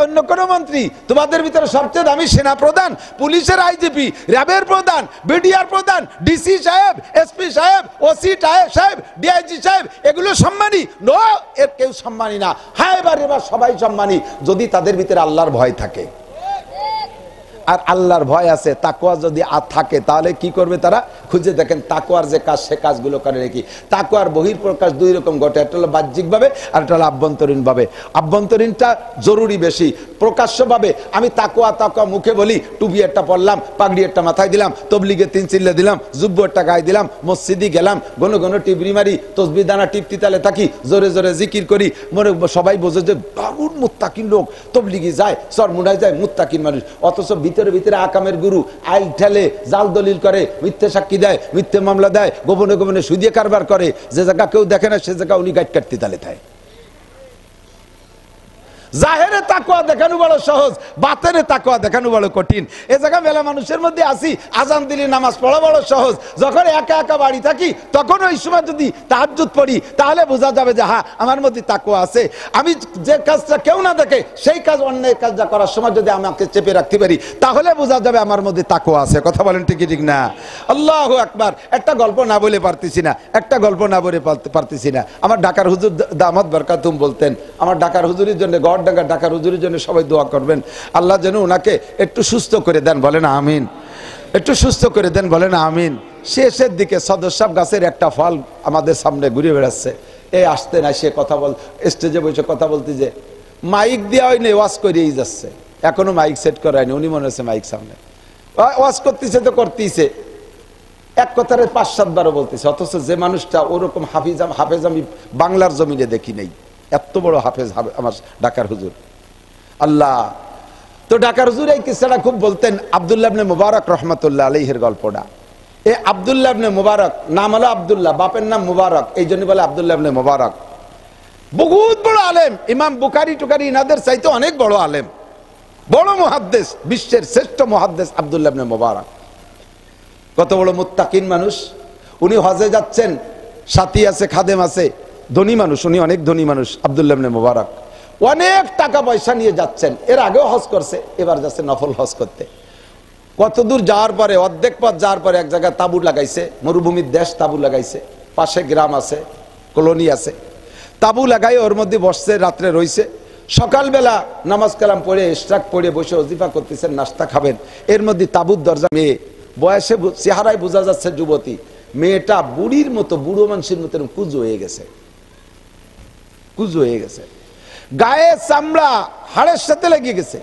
অন্য কোন মন্ত্রী তোমাদের ভিতরে সবচেয়ে দামি সেনা প্রধান পুলিশের আইজিপি র্যাবের প্রধান বিডিআর প্রধান ডিসি সাহেব এসপি সাহেব ওসি সাহেব ডিআইজি সাহেব এগুলো সম্মানী নো এর কেউ সম্মানী না হ্যাঁ এবার সবাই সম্মানী যদি তাদের ভিতরে আল্লাহর ভয় থাকে আর আল্লাহর ভয় আছে তাকওয়া যদি থাকে তাহলে কি করবে তারা খুঁজে দেখেন তাকওয়ার যে কাজ সে কাজগুলো করে নাকি তাকওয়ার বহিঃপ্রকাশ দুই রকম ঘটে একটা হলো বাহ্যিক ভাবে আর একটা হলো আভ্যন্তরীণ ভাবে আভ্যন্তরীণটা জরুরি বেশি প্রকাশ্য ভাবে আমি তাকওয়া মুখে বলি টুপি একটা পরলাম পাগড়ি একটা মাথায় দিলাম তবলিগে 3 চিল্লা দিলাম জুব্বু একটা গায়ে দিলাম মসজিদে গেলাম ঘন ঘন টিবরি মারি তসবিহ দানা টিপতি তালে থাকি জোরে জোরে জিকির করি মনে সবাই বোঝে যে দারুণ মুত্তাকিন লোক তবলিগে যায় সরমুনায় যায় মুত্তাকিন মানুষ অথচ ভিতরে আকামের গুরু আইল ঠেলে জাল দলিল করে মিথ্যে সাক্ষী দেয় মিথ্যে মামলা দেয় গোপনে গোপনে সুদিয়ে কারবার করে যে জায়গা কেউ দেখে না সে জায়গা উনি গাইড কাটতে তালে থাকে জাহেরে তাকওয়া দেখানো বড় সহজ বাতেনে তাকওয়া দেখানো বড় কঠিন এই জায়গা মেলা মানুষের মধ্যে আসি আজান দিলে নামাজ পড়া বড় সহজ যখন একা একা বাড়ি থাকি তখন ওই সময় যদি তাহাজ্জুদ পড়ি তাহলে বোঝা যাবে যে হ্যাঁ আমার মধ্যে তাকওয়া আছে আমি যে কাজটা কেউ না দেখে সেই কাজ অন্যায় কাজটা করার সময় যদি আমাকে চেপে রাখতে পারি তাহলে বোঝা যাবে আমার মধ্যে তাকওয়া আছে কথা বলেন ঠিক ঠিক না আল্লাহু আকবার একটা গল্প না বলে পারতেছি না আমার ঢাকার হুজুর দামাত বরকাতুম বলতেন আমার ঢাকার হুজুরের জন্য ঢাকার হুজুরের জন্য সবাই দোয়া করবেন আল্লাহ যেন ওনাকে একটু সুস্থ করে দেন বলেন আমিন একটু সুস্থ করে দেন বলেন আমিন শেষের দিকে সদস্য গাছের একটা ফল আমাদের সামনে ঘুরে বেড়াচ্ছে এই আসতে না সে কথা বল স্টেজে বসে কথা বলতে যে মাইক দেওয়া হয়নি ওয়াজ করেই যাচ্ছে এখনো মাইক সেট করা হয়নি উনি মনে হচ্ছে মাইক সামনে ওয়াজ করতেছে তো করতেইছে এক কথারে 5-7 বারও বলতেছে অথচ যে মানুষটা ওরকম হাফেজ আমি বাংলার জমিনে দেখি নাই এত বড় হাফেজ আমার ঢাকার হুজুর আল্লাহ তো ঢাকার হুজুর এই কিসসাটা খুব বলতেন আব্দুল্লাহ ইবনে মুবারক রাহমাতুল্লাহ আলাইহির গল্পটা এই আব্দুল্লাহ ইবনে মুবারক নাম হলো আব্দুল্লাহ বাপের নাম মুবারক এই জন্য বলে আব্দুল্লাহ ইবনে মুবারক বহুত বড় আলেম ইমাম বুখারী টুকারি ইনাদের চাইতে অনেক বড় আলেম বড় মুহাদ্দিস বিশ্বের শ্রেষ্ঠ মুহাদ্দিস আব্দুল্লাহ ইবনে মুবারক কত বড় মুত্তাকিন মানুষ উনি হজে যাচ্ছেন সাথী আছে খাদেম আছে ধনী মানুষ উনি অনেক ধনী মানুষ আব্দুল্লাহ ইবনে মুবারক অনেক টাকা পয়সা নিয়ে যাচ্ছেন এর আগেও হজ করছে এবার যাচ্ছে নফল হজ করতে কত দূর যাওয়ার পরে অর্ধেক পথ যাওয়ার পরে এক জায়গায় তাঁবু লাগাইছে মরুভূমির দেশ তাঁবু লাগাইছে পাশে গ্রাম আছে কলোনি আছে তাঁবু লাগাই ওর মধ্যে বসছে রাত্রে রইছে সকালবেলা নামাজ কালাম পড়ে ইশরাক পড়ে বসে ওজিফা করতেছেন নাস্তা খাবেন এর মধ্যে তাঁবুর দরজা মেয়ে বয়সে চেহারায় বোঝা যাচ্ছে যুবতী মেয়েটা বুড়ির মতো বুড়ো মানুষের মতো কুজো হয়ে গেছে গায়ে চামড়া হাড়ের সাথে লেগে গেছে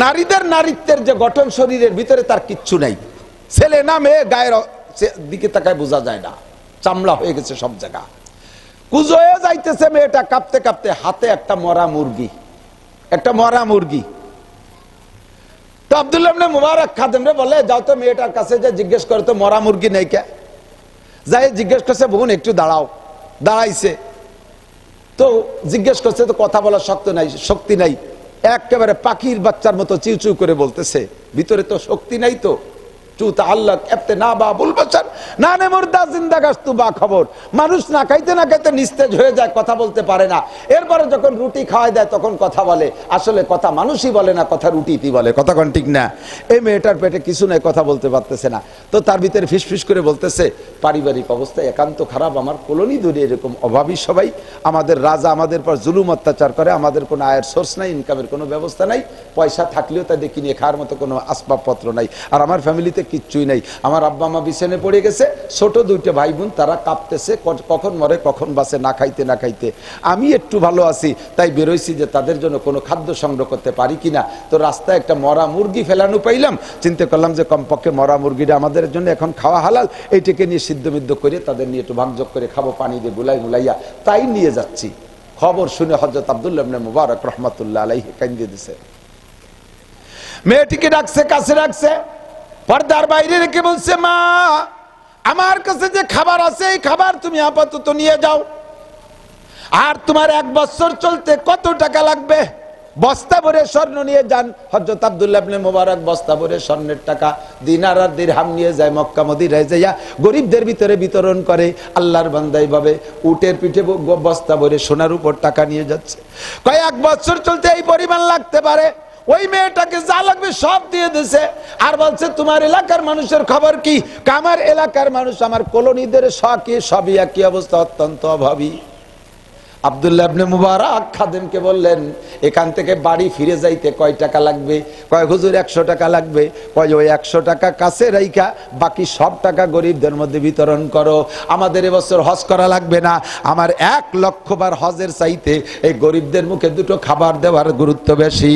নারীদের নারীত্বের যে গঠন শরীরের ভিতরে তার কিচ্ছু নাই ছেলে না মেয়ে গায়ের দিকে তাকায় বোঝা যায় না চামড়া হয়ে গেছে সব জায়গা কুজোয়ে যাইতেছে মেয়েটা কাঁপতে কাঁপতে, হাতে একটা মরা মুরগি। তো আব্দুল্লাহ ইবনে মুবারক খাদেমরে বলে, যাও তো মেয়েটার কাছে যে জিজ্ঞেস করে তো মরা মুরগি নেই কে। যাই জিজ্ঞেস করছে, বোন একটু দাঁড়াও। দাঁড়াইছে, তো জিজ্ঞেস করছে, তো কথা বলার শক্তি নাই, একেবারে পাখির বাচ্চার মতো চিউ চিউ করে বলতেছে, ভিতরে তো শক্তি নাই। তো মানুষ না খাইতে না খাইতে নিস্তেজ হয়ে যায়, কথা বলতে পারে না। এরপরে যখন রুটি খাওয়াই দেয় তখন কথা বলে। আসলে কথা মানুষই বলে না, কথা রুটিতে বলে। কথা কোন ঠিক না? এই মেয়েটার পেটে কিছু নাই, কথা বলতে পারতেছে না। তো তার ভিতরে ফিসফিস করে বলতেছে, পারিবারিক অবস্থা একান্ত খারাপ, আমার কলোনি ধরে এরকম অভাবী সবাই, আমাদের রাজা আমাদের পর জুলুম অত্যাচার করে, আমাদের কোনো আয়ের সোর্স নাই, ইনকামের কোনো ব্যবস্থা নাই, পয়সা থাকলেও তাদের কিনে খাওয়ার মতো কোনো আসবাবপত্র নাই, আর আমার ফ্যামিলিতে কিচ্ছুই নাই। আমার আব্বা মা বিছানে পড়ে গেছে, ছোট দুইটা ভাই বোন, তারা কাঁপতেছে, কখন মরে কখন বাঁচে, না খাইতে না খাইতে। আমি একটু ভালো আছি, তাই বেরোইছি যে তাদের জন্য কোনো খাদ্য সংগ্রহ করতে পারি কিনা। তো রাস্তায় একটা মরা মুরগি ফেলানো পাইলাম, চিন্তা করলাম যে কমপক্ষে মরা মুরগিটা আমাদের জন্য এখন খাওয়া হালাল, এইটাকে নিয়ে সিদ্ধমিদ্ধ করে তাদের নিয়ে একটু ভাঙযোগ করে খাবো, পানি দিয়ে গুলাইয়া, তাই নিয়ে যাচ্ছি। খবর শুনে হযরত আব্দুল্লাহ ইবনে মুবারক রাহমাতুল্লাহ আলাইহি কাঁদিয়ে দিছে। মেয়েটিকে ডাকছে, কাছে ডাকছে, পর্দার বাইরে রেখে বলছে, মা আমার কাছে যে খাবার আছে এই খাবার তুমি আপাতত নিয়ে যাও, আর তোমার 1 বছর চলতে কত টাকা লাগবে বস্তা ভরে স্বর্ণ নিয়ে যান। হযরত আব্দুল্লাহ ইবনে মুবারক বস্তা ভরে স্বর্ণের টাকা, দিনার আর দিরহাম নিয়ে যায়, মক্কা মদিনায় যাইয়া গরিবদের ভিতরে বিতরণ করে। আল্লাহর বান্দা এইভাবে উটের পিঠে বস্তা ভরে সোনার উপর টাকা নিয়ে যাচ্ছে। কয়েক বছর চলতে এই পরিমাণ লাগতে পারে। ওই মেয়েটাকে যা লাগবে সব দিয়ে দিছে, আর বলছে তোমার এলাকার মানুষের খবর কি? আমার এলাকার মানুষ, আমার কলোনিদের সবই একই অবস্থা, অত্যন্ত অভাবী। আব্দুল্লাহ ইবনে মুবারক খাদেমকে বললেন, এখান থেকে বাড়ি ফিরে যাইতে কয় টাকা লাগবে? কয় হুজুর 100 টাকা লাগবে। কয় ওই 100 টাকা কাছে রাইখা বাকি সব টাকা গরিবদের মধ্যে বিতরণ করো, আমাদের এবছর হজ করা লাগবে না, আমার 1 লক্ষ বার হজের চাইতে এই গরিবদের মুখে 2টো খাবার দেওয়ার গুরুত্ব বেশি।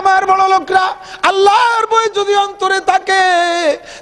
আমার বড় লোকরা, আল্লাহর ভয় যদি অন্তরে থাকে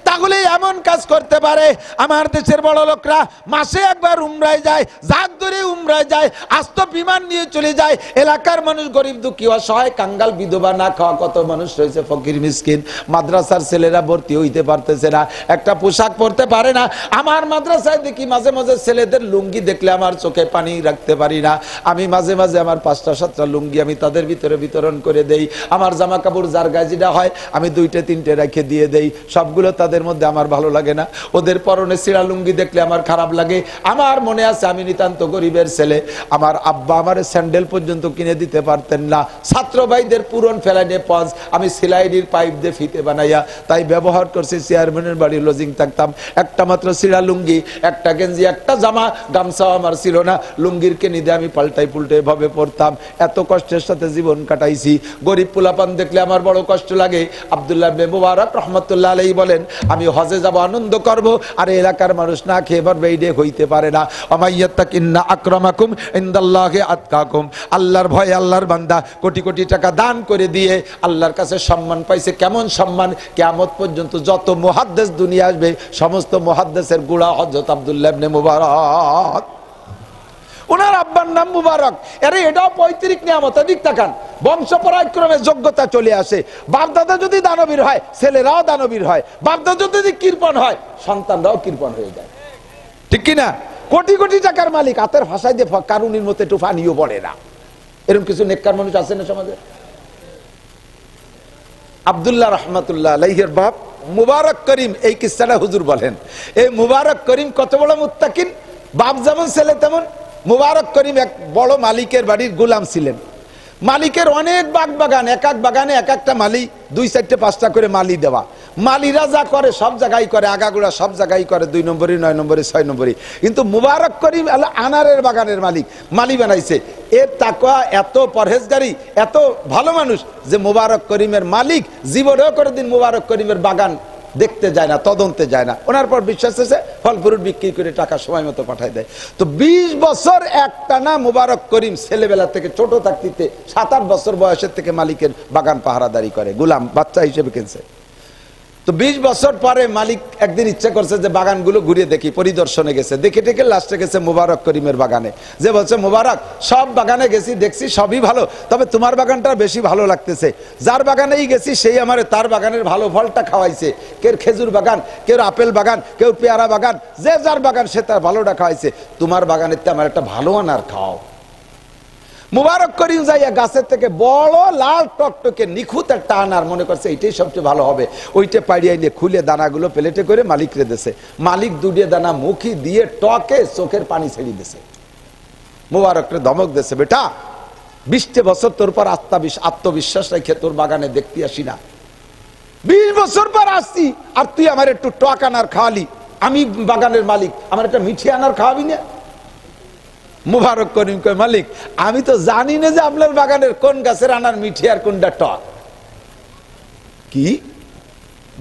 তাহলে এমন কাজ করতে পারে। আমার দেশের বড় লোকরা মাসে একবার উমরায় যায়, জাত ধরে উমরায় যায়, আস্ত বিমান নিয়ে চলে যায়। এলাকার মানুষ গরিব দুঃখী অসহায় কাঙ্গাল বিধবা না খাওয়া কত মানুষ রয়েছে, ফকির মিসকিন। মাদ্রাসার ছেলেরা ভর্তি হইতে পারতেছে না, একটা পোশাক পরতে পারে না। আমার মাদ্রাসায় দেখি মাঝে মাঝে ছেলেদের লুঙ্গি দেখলে আমার চোখে পানি রাখতে পারি না। আমি মাঝে মাঝে আমার 5টা-7টা লুঙ্গি আমি তাদের ভিতরে বিতরণ করে দেই। আমার জামা কাপড় যার গায়ে যেটা হয় আমি 2-3টে রেখে দিয়ে দেই, সবগুলো তাদের মধ্যে আমার ভালো লাগে না। ওদের পরনে ছিঁড়া লুঙ্গি দেখলে আমার খারাপ লাগে। আমার মনে আছে আমি নিতান্ত গরিবের ছেলে, আমার আব্বা আমার স্যান্ডেল পর্যন্ত কিনে দিতে পারতেন না। ছাত্র ভাইদের পুরন ফেলাইনে পজ আমি সিলাইনির পাইপ দিয়ে ফিতে বানাইয়া তাই ব্যবহার করছি। চেয়ারম্যানের বাড়ি লজিং থাকতাম, একটা মাত্র ছিঁড়া লুঙ্গি, একটা গেঞ্জি, একটা জামা, গামছাও আমার ছিল না। লুঙ্গির কেনি দিয়ে আমি পাল্টাই পুল্টে ভাবে পড়তাম। এত কষ্টের সাথে জীবন কাটাইছি। গরিব পোলাপান দেখলে আমার বড় কষ্ট লাগে। আব্দুল্লাহ ইবনে মুবারক রাহমাতুল্লাহ আলাইহি বলেন, আমি হজে যাব, আনন্দ করব, আর এলাকার মানুষ না খেয়ে পারবে এইটা হইতে পারে না। আমাইয়াত্তাকিন্না আকরামাকুম ইনদাল্লাহি আতকাকুম, আল্লাহর ভয় আল্লাহর বান্দা কোটি কোটি টাকা দান করে দিয়ে আল্লাহর কাছে সম্মান পাইছে। কেমন সম্মান? কিয়ামত পর্যন্ত যত মুহাদ্দিস দুনিয়া আসবে সমস্ত মুহাদ্দিসের গোড়া হযরত আব্দুল্লাহ ইবনে মুবারক। ওনার আব্বার নাম মুবারক। আরে এটাও পৈতৃক নিয়ামত। দিক তাকান, বংশ পরাক্রমে যোগ্যতা চলে আসে। বাপদাদা যদি দানবীর হয় ছেলেরাও দানবীর হয়, বাপদাদা যদি কৃপণ হয় সন্তানরাও কৃপণ হয়ে যায়, ঠিক কিনা? কোটি কোটি টাকার মালিক হাতের ভাষায় দিয়ে কারুনির মতো একটু পানিও পড়ে না, এরকম কিছু নেককার মানুষ আছে না সমাজে? আব্দুল্লাহ রাহমাতুল্লাহ আলাইহির বাপ মুবারক করিম, এই কিস্সাটা হুজুর বলেন। এই মুবারক করিম কত বড় মুত্তাকিন, বাপ যেমন ছেলে তেমন। মুবারক করিম এক বড় মালিকের বাড়ির গোলাম ছিলেন। মালিকের অনেক বাগান, এক এক বাগানে এক একটা মালি 2-4-5টা করে মালি দেওয়া। মালিরা যা করে সব জায়গায় করে, আগাগোড়া সব জায়গায় করে, 2 নম্বরই 9 নম্বরই 6 নম্বরই। কিন্তু মুবারক করিম আনারের বাগানের মালি বানাইছে। এর তাকওয়া, এত পরহেজগারি, এত ভালো মানুষ যে মুবারক করিমের মালিক জীবনেও কোনোদিন মুবারক করিমের বাগান দেখতে যায় না, তদন্তে যায় না। ওনার পর বিশ্বাস আছে ফল ফ্রুট বিক্রি করে টাকা সময় মতো পাঠায় দেয়। তো 20 বছর একটানা মুবারক করিম ছেলেবেলা থেকে ছোট থাকতে 7-8 বছর বয়সের থেকে মালিকের বাগান পাহারাদারি করে, গোলাম বাচ্চা হিসেবে কিনছে। তো 20 বছর পরে মালিক একদিন ইচ্ছা করছে যে বাগানগুলো ঘুরিয়ে দেখি, পরিদর্শনে গেছে, দেখে টেকে লাস্টে গেছে মুবারক করিমের বাগানে, যে বলছে মুবারক সব বাগানে গেছি দেখছি সবই ভালো, তবে তোমার বাগানটা বেশি ভালো লাগতেছে। যার বাগানেই গেছি সেই আমারে তার বাগানের ভালো ফলটা খাওয়াইছে, কেউ খেজুর বাগান, কেউ আপেল বাগান, কেউ পেয়ারা বাগান, যে যার বাগান সে তার ভালোটা খাওয়াইছে, তোমার বাগানের তো আমার একটা ভালো আনার খাও। মুবারক করিম যাইয়া গাছের থেকে বড় লাল টকটকে নিখুঁত একটা আনার মনে করছে এইটাই সবচেয়ে ভালো হবে, ওইটা পাড়িয়ে নিয়ে খুলে দানাগুলো প্লেটে করে মালিক রে দিয়েছে। মালিক দুটিয়ে দানা মুখি দিয়ে টকে চোখের পানি ছেড়ে দিয়েছে। মুবারক রে ধমক দিয়েছে, বেটা 20 বছর তোর পর আত্মবিশ্বাস রেখে তোর বাগানে দেখতে আসি না, 20 বছর পর আসছি আর তুই আমার একটু টক আনার খাওয়ালি, আমি বাগানের মালিক, আমার একটা মিঠি আনার খাওয়াবি না? মুবারক করিম কয়, মালিক আমি তো জানি না যে আপনার বাগানের কোন গাছের আনার মিঠি আর কোনটা টক। কি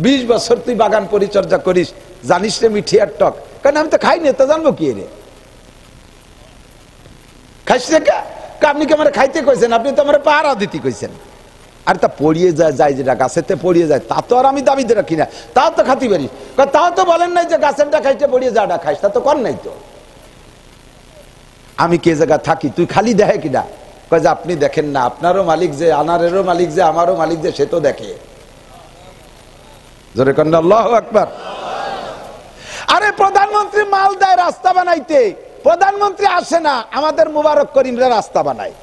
20 বছর তুই বাগান পরিচর্যা করিস, জানিস রে মিঠি আর টক? কারণ আমি তো খাই না, তা জানবো কি রে? খাইস রে কে? আপনি কি আমার খাইতে কইছেন? আপনি তো আমার পাহারা দিতে কইছেন। আর তা পড়িয়ে যায় যেটা গাছেতে পড়িয়ে যায় তা তো আর আমি দাবিতে রাখি না, তাও তো খাতি পারিস। তাও তো বলেন নাই যে গাছেরটা খাইতে পড়িয়ে যাটা খাইস, তা তো কর নাই তো। আমি কে জায়গা থাকি, তুই খালি দেখে কিনা? কয় যে আপনি দেখেন না, আপনারও মালিক যে, আনারেরও মালিক যে, আমারও মালিক যে, সে তো দেখে। জোরে কন্যা আল্লাহু আকবার। আরে প্রধানমন্ত্রী মাল দেয় রাস্তা বানাইতে, প্রধানমন্ত্রী আসে না, আমাদের মুবারক করিমরা রাস্তা বানায়।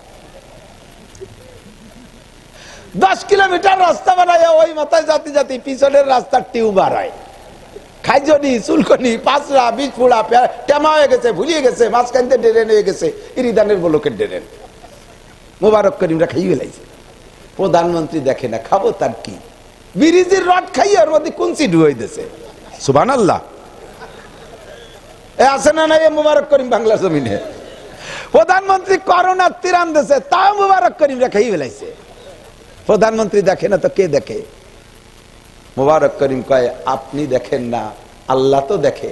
10 কিলোমিটার রাস্তা বানায়, ওই মাথায় জাতি জাতি পিছনের রাস্তার টিউবার হয়, খাইজনি চুলকনি পাঁচরা 20 ফুড়া টেমা হয়ে গেছে, ভুলিয়ে গেছে, মাঝখানতে ড্রেন হয়ে গেছে, ইরিদানের ব্লকের ড্রেন। মুবারক করিমরা খাইয়ে ফেলাইছে, প্রধানমন্ত্রী দেখে না, খাবো তার কি? ব্রিজের রড খাইয়ে ওর মধ্যে কুঞ্চি ডুবাই দিয়েছে। সুবহানাল্লাহ। এ আছে না নাই মুবারক করিম বাংলা জমিনে? প্রধানমন্ত্রী করোনার তিরান দিয়েছে, তাও মুবারক করিমরা খাইয়ে ফেলাইছে। প্রধানমন্ত্রী দেখে না তো কে দেখে? মুবারক করিম কয়, আপনি দেখেন না, আল্লাহ তো দেখে।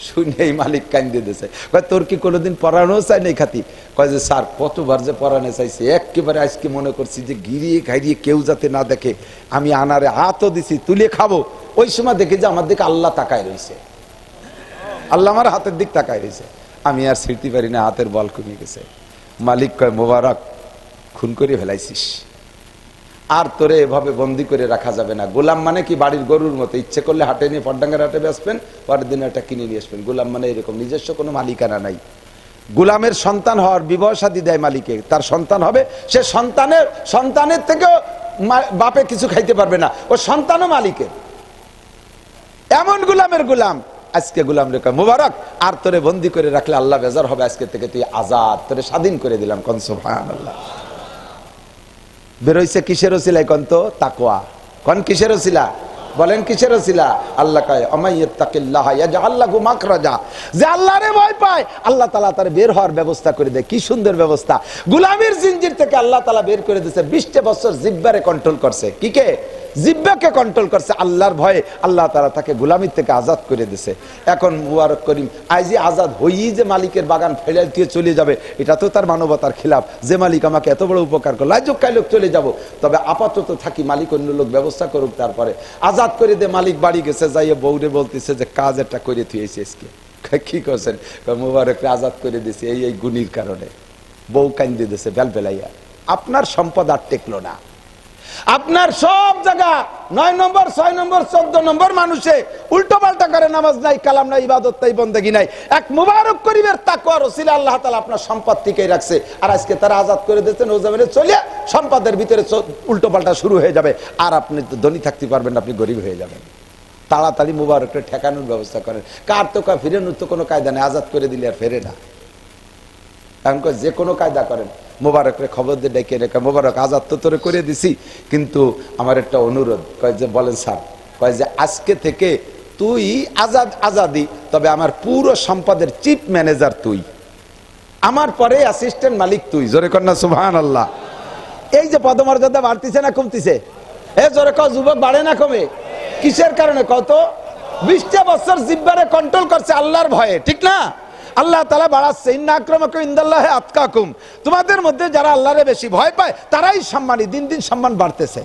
শুনেই মালিক কান্দে দিয়েছে, কয় তোর কি কোনোদিন পড়ানো চাই নাই খাতি? কয় যে স্যার কতবার যে পড়ানো চাইছি, একেবারে আজকে মনে করছি যে গিরিয়ে খাইয়ে কেউ যাতে না দেখে, আমি আনারে হাতও দিছি তুলে খাবো, ওই সময় দেখি যে আমার দিকে আল্লাহ তাকায় রয়েছে, আল্লাহ আমার হাতের দিক তাকায় রয়েছে, আমি আর ছিড়তে পারি না, হাতের বল কমে গেছে। মালিক কয়, মুবারক খুন করে ফেলাইছিস, আর তোরে এভাবে বন্দি করে রাখা যাবে না। গোলাম মানে কি বাড়ির গরুর মতো, ইচ্ছে করলে হাটে নিয়ে ফরডাঙ্গার হাটে বেচবেন, পরের দিন একটা কিনে নিয়ে আসবেন। গোলাম মানে এরকম, নিজস্ব কোনো মালিকানা নাই। গোলামের সন্তান হওয়ার বিবাহ শাদী দেয় মালিকে, তার সন্তান হবে, সে সন্তানের থেকেও বাপে কিছু খাইতে পারবে না, ও সন্তানও মালিকের। এমন গোলামের গোলাম। আজকে গোলাম রেখা মুবারক, আর তোরে বন্দি করে রাখলে আল্লাহ বেজার হবে, আজকে থেকে তুই আজাদ, তোরে স্বাধীন করে দিলাম। কোন সুবহানাল্লাহ। বেরোইছে কিসের ওসিলায়? কোন তো তাকওয়া। কোন কিসের ওসিলা? বলেন কিসের ওসিলা? আল্লাহ কয়, আমাইয়াত্তাকিল্লাহ ইয়াজআল লাহু মাখরাজা, যে আল্লাহরে ভয় পায় আল্লাহ তাআলা তার বের হওয়ার ব্যবস্থা করে দেয়। কি সুন্দর ব্যবস্থা! গোলামের জিনজির থেকে আল্লাহ তাআলা বের করে দিয়েছে। 20 বছর জিহ্বারে কন্ট্রোল করছে। কি কে? জিহ্বাকে কন্ট্রোল করছে। আল্লাহর ভয়ে আল্লাহ তাআলা তাকে গোলামির থেকে আজাদ করে দিয়েছে। এখন মুবারক করিম আইজি আজাদ হইই যে মালিকের বাগান ফেলে দিয়ে চলে যাবে, এটা তো তার মানবতার খিলাফ। যে মালিক আমাকে এত বড় উপকার করলো, আজ কাইলোক চলে যাব, তবে আপাতত থাকি, মালিক অন্য লোক ব্যবস্থা করুক, তারপরে আজাদ করে দে। মালিক বাড়ি গেছে, যাইয়ে বউরে বলতেছে যে কাজ একটা করে থুয়েছি আজকে। কি করছেন? মুবারককে আজাদ করে দিছে এই গুণীর কারণে। বউ কান্দে দিছে বেল বেলাইয়া, আপনার সম্পদ আর টেকলো না, আপনার সব জায়গা 9 নম্বর 6 নম্বর 14 নম্বর মানুষে উল্টো পাল্টা করে, নামাজ নাই, কালাম নাই, ইবাদত নাই, বন্দেগী নাই। এক মুবারক করিমের তাকওয়ার ওসিলা আল্লাহ তাআলা আপনার সম্পদ টিকিয়ে রাখছে, আর আজকে তারা আজাদ করে দিয়েছেন। ও জামিনে চলে সম্পদের ভিতরে উল্টো পাল্টা শুরু হয়ে যাবে, আর আপনি তো ধনী থাকতে পারবেন না, আপনি গরিব হয়ে যাবেন। তাড়াতাড়ি মুবারককে ঠেকানোর ব্যবস্থা করেন। কার তো ফিরানোর তো কোনো কায়দা নেই, আজাদ করে দিলে আর ফেরে না। এখন যে কোনো কায়দা করেন, মুবারকরে খবর দিয়ে ডেকে রেখে, মুবারক আজাদ তো তোরে করে দিছি, কিন্তু আমার একটা অনুরোধ। কয় যে বলেন স্যার? কয় যে আজকে থেকে তুই আজাদি, তবে আমার পুরো সম্পদের চিফ ম্যানেজার তুই, আমার পরে অ্যাসিস্ট্যান্ট মালিক তুই। জোরে কর না সুবহানাল্লাহ। এই যে পদমর্যাদা বাড়তিছে না কমতিছে? জোরে কও, যুবক বাড়ে না কমে? কিসের কারণে? কত 20 বছর জিহ্বারে কন্ট্রোল করছে আল্লাহর ভয়ে, ঠিক না? আল্লাহ তাআলা বাড়াচ্ছে, ইন্না আক্রামাকুম ইনদাল্লাহি আতকাকুম, তোমাদের মধ্যে যারা আল্লাহরে বেশি ভয় পায় তারাই সম্মানী। দিন দিন সম্মান বাড়তেছে।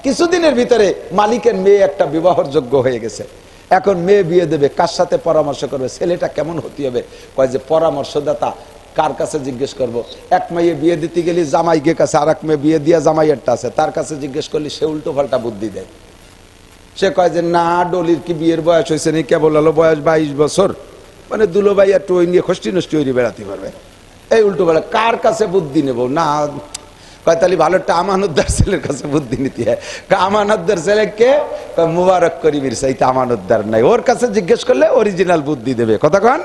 কিছুদিনের ভিতরে মালিকের মেয়ে একটা বিবাহর যোগ্য হয়ে গেছে। এখন মেয়ে বিয়ে দেবে, কার সাথে পরামর্শ করবে, ছেলেটা কেমন হতে হবে? কয় যে পরামর্শদাতা কার কাছে জিজ্ঞেস করব? এক মেয়ে বিয়ে দিতে গেলে জামাইকে কাছে, আর এক মেয়ে বিয়ে দিয়া জামাইয়েরটা আছে, তার কাছে জিজ্ঞেস করলে সে উল্টো পাল্টা বুদ্ধি দেয়। সে কয় যে না, ডলির কি বিয়ের বয়স হয়েছে নি, কেবল হলো বয়স 22 বছর, মানে দুলো ভাই একটু ওই নিয়ে খষ্টি নষ্টি হয়ে বেড়াতে পারবে। এই উল্টো পাল্টা কার কাছে বুদ্ধি নেব? না, কয় তাহলে ভালো একটা আমানতদার ছেলের কাছে বুদ্ধি নিতে হয়। আমানতদার ছেলেকে মুবারক করিমের চাইতে আমানতদার নাই, ওর কাছে জিজ্ঞেস করলে অরিজিনাল বুদ্ধি দেবে। কথা কন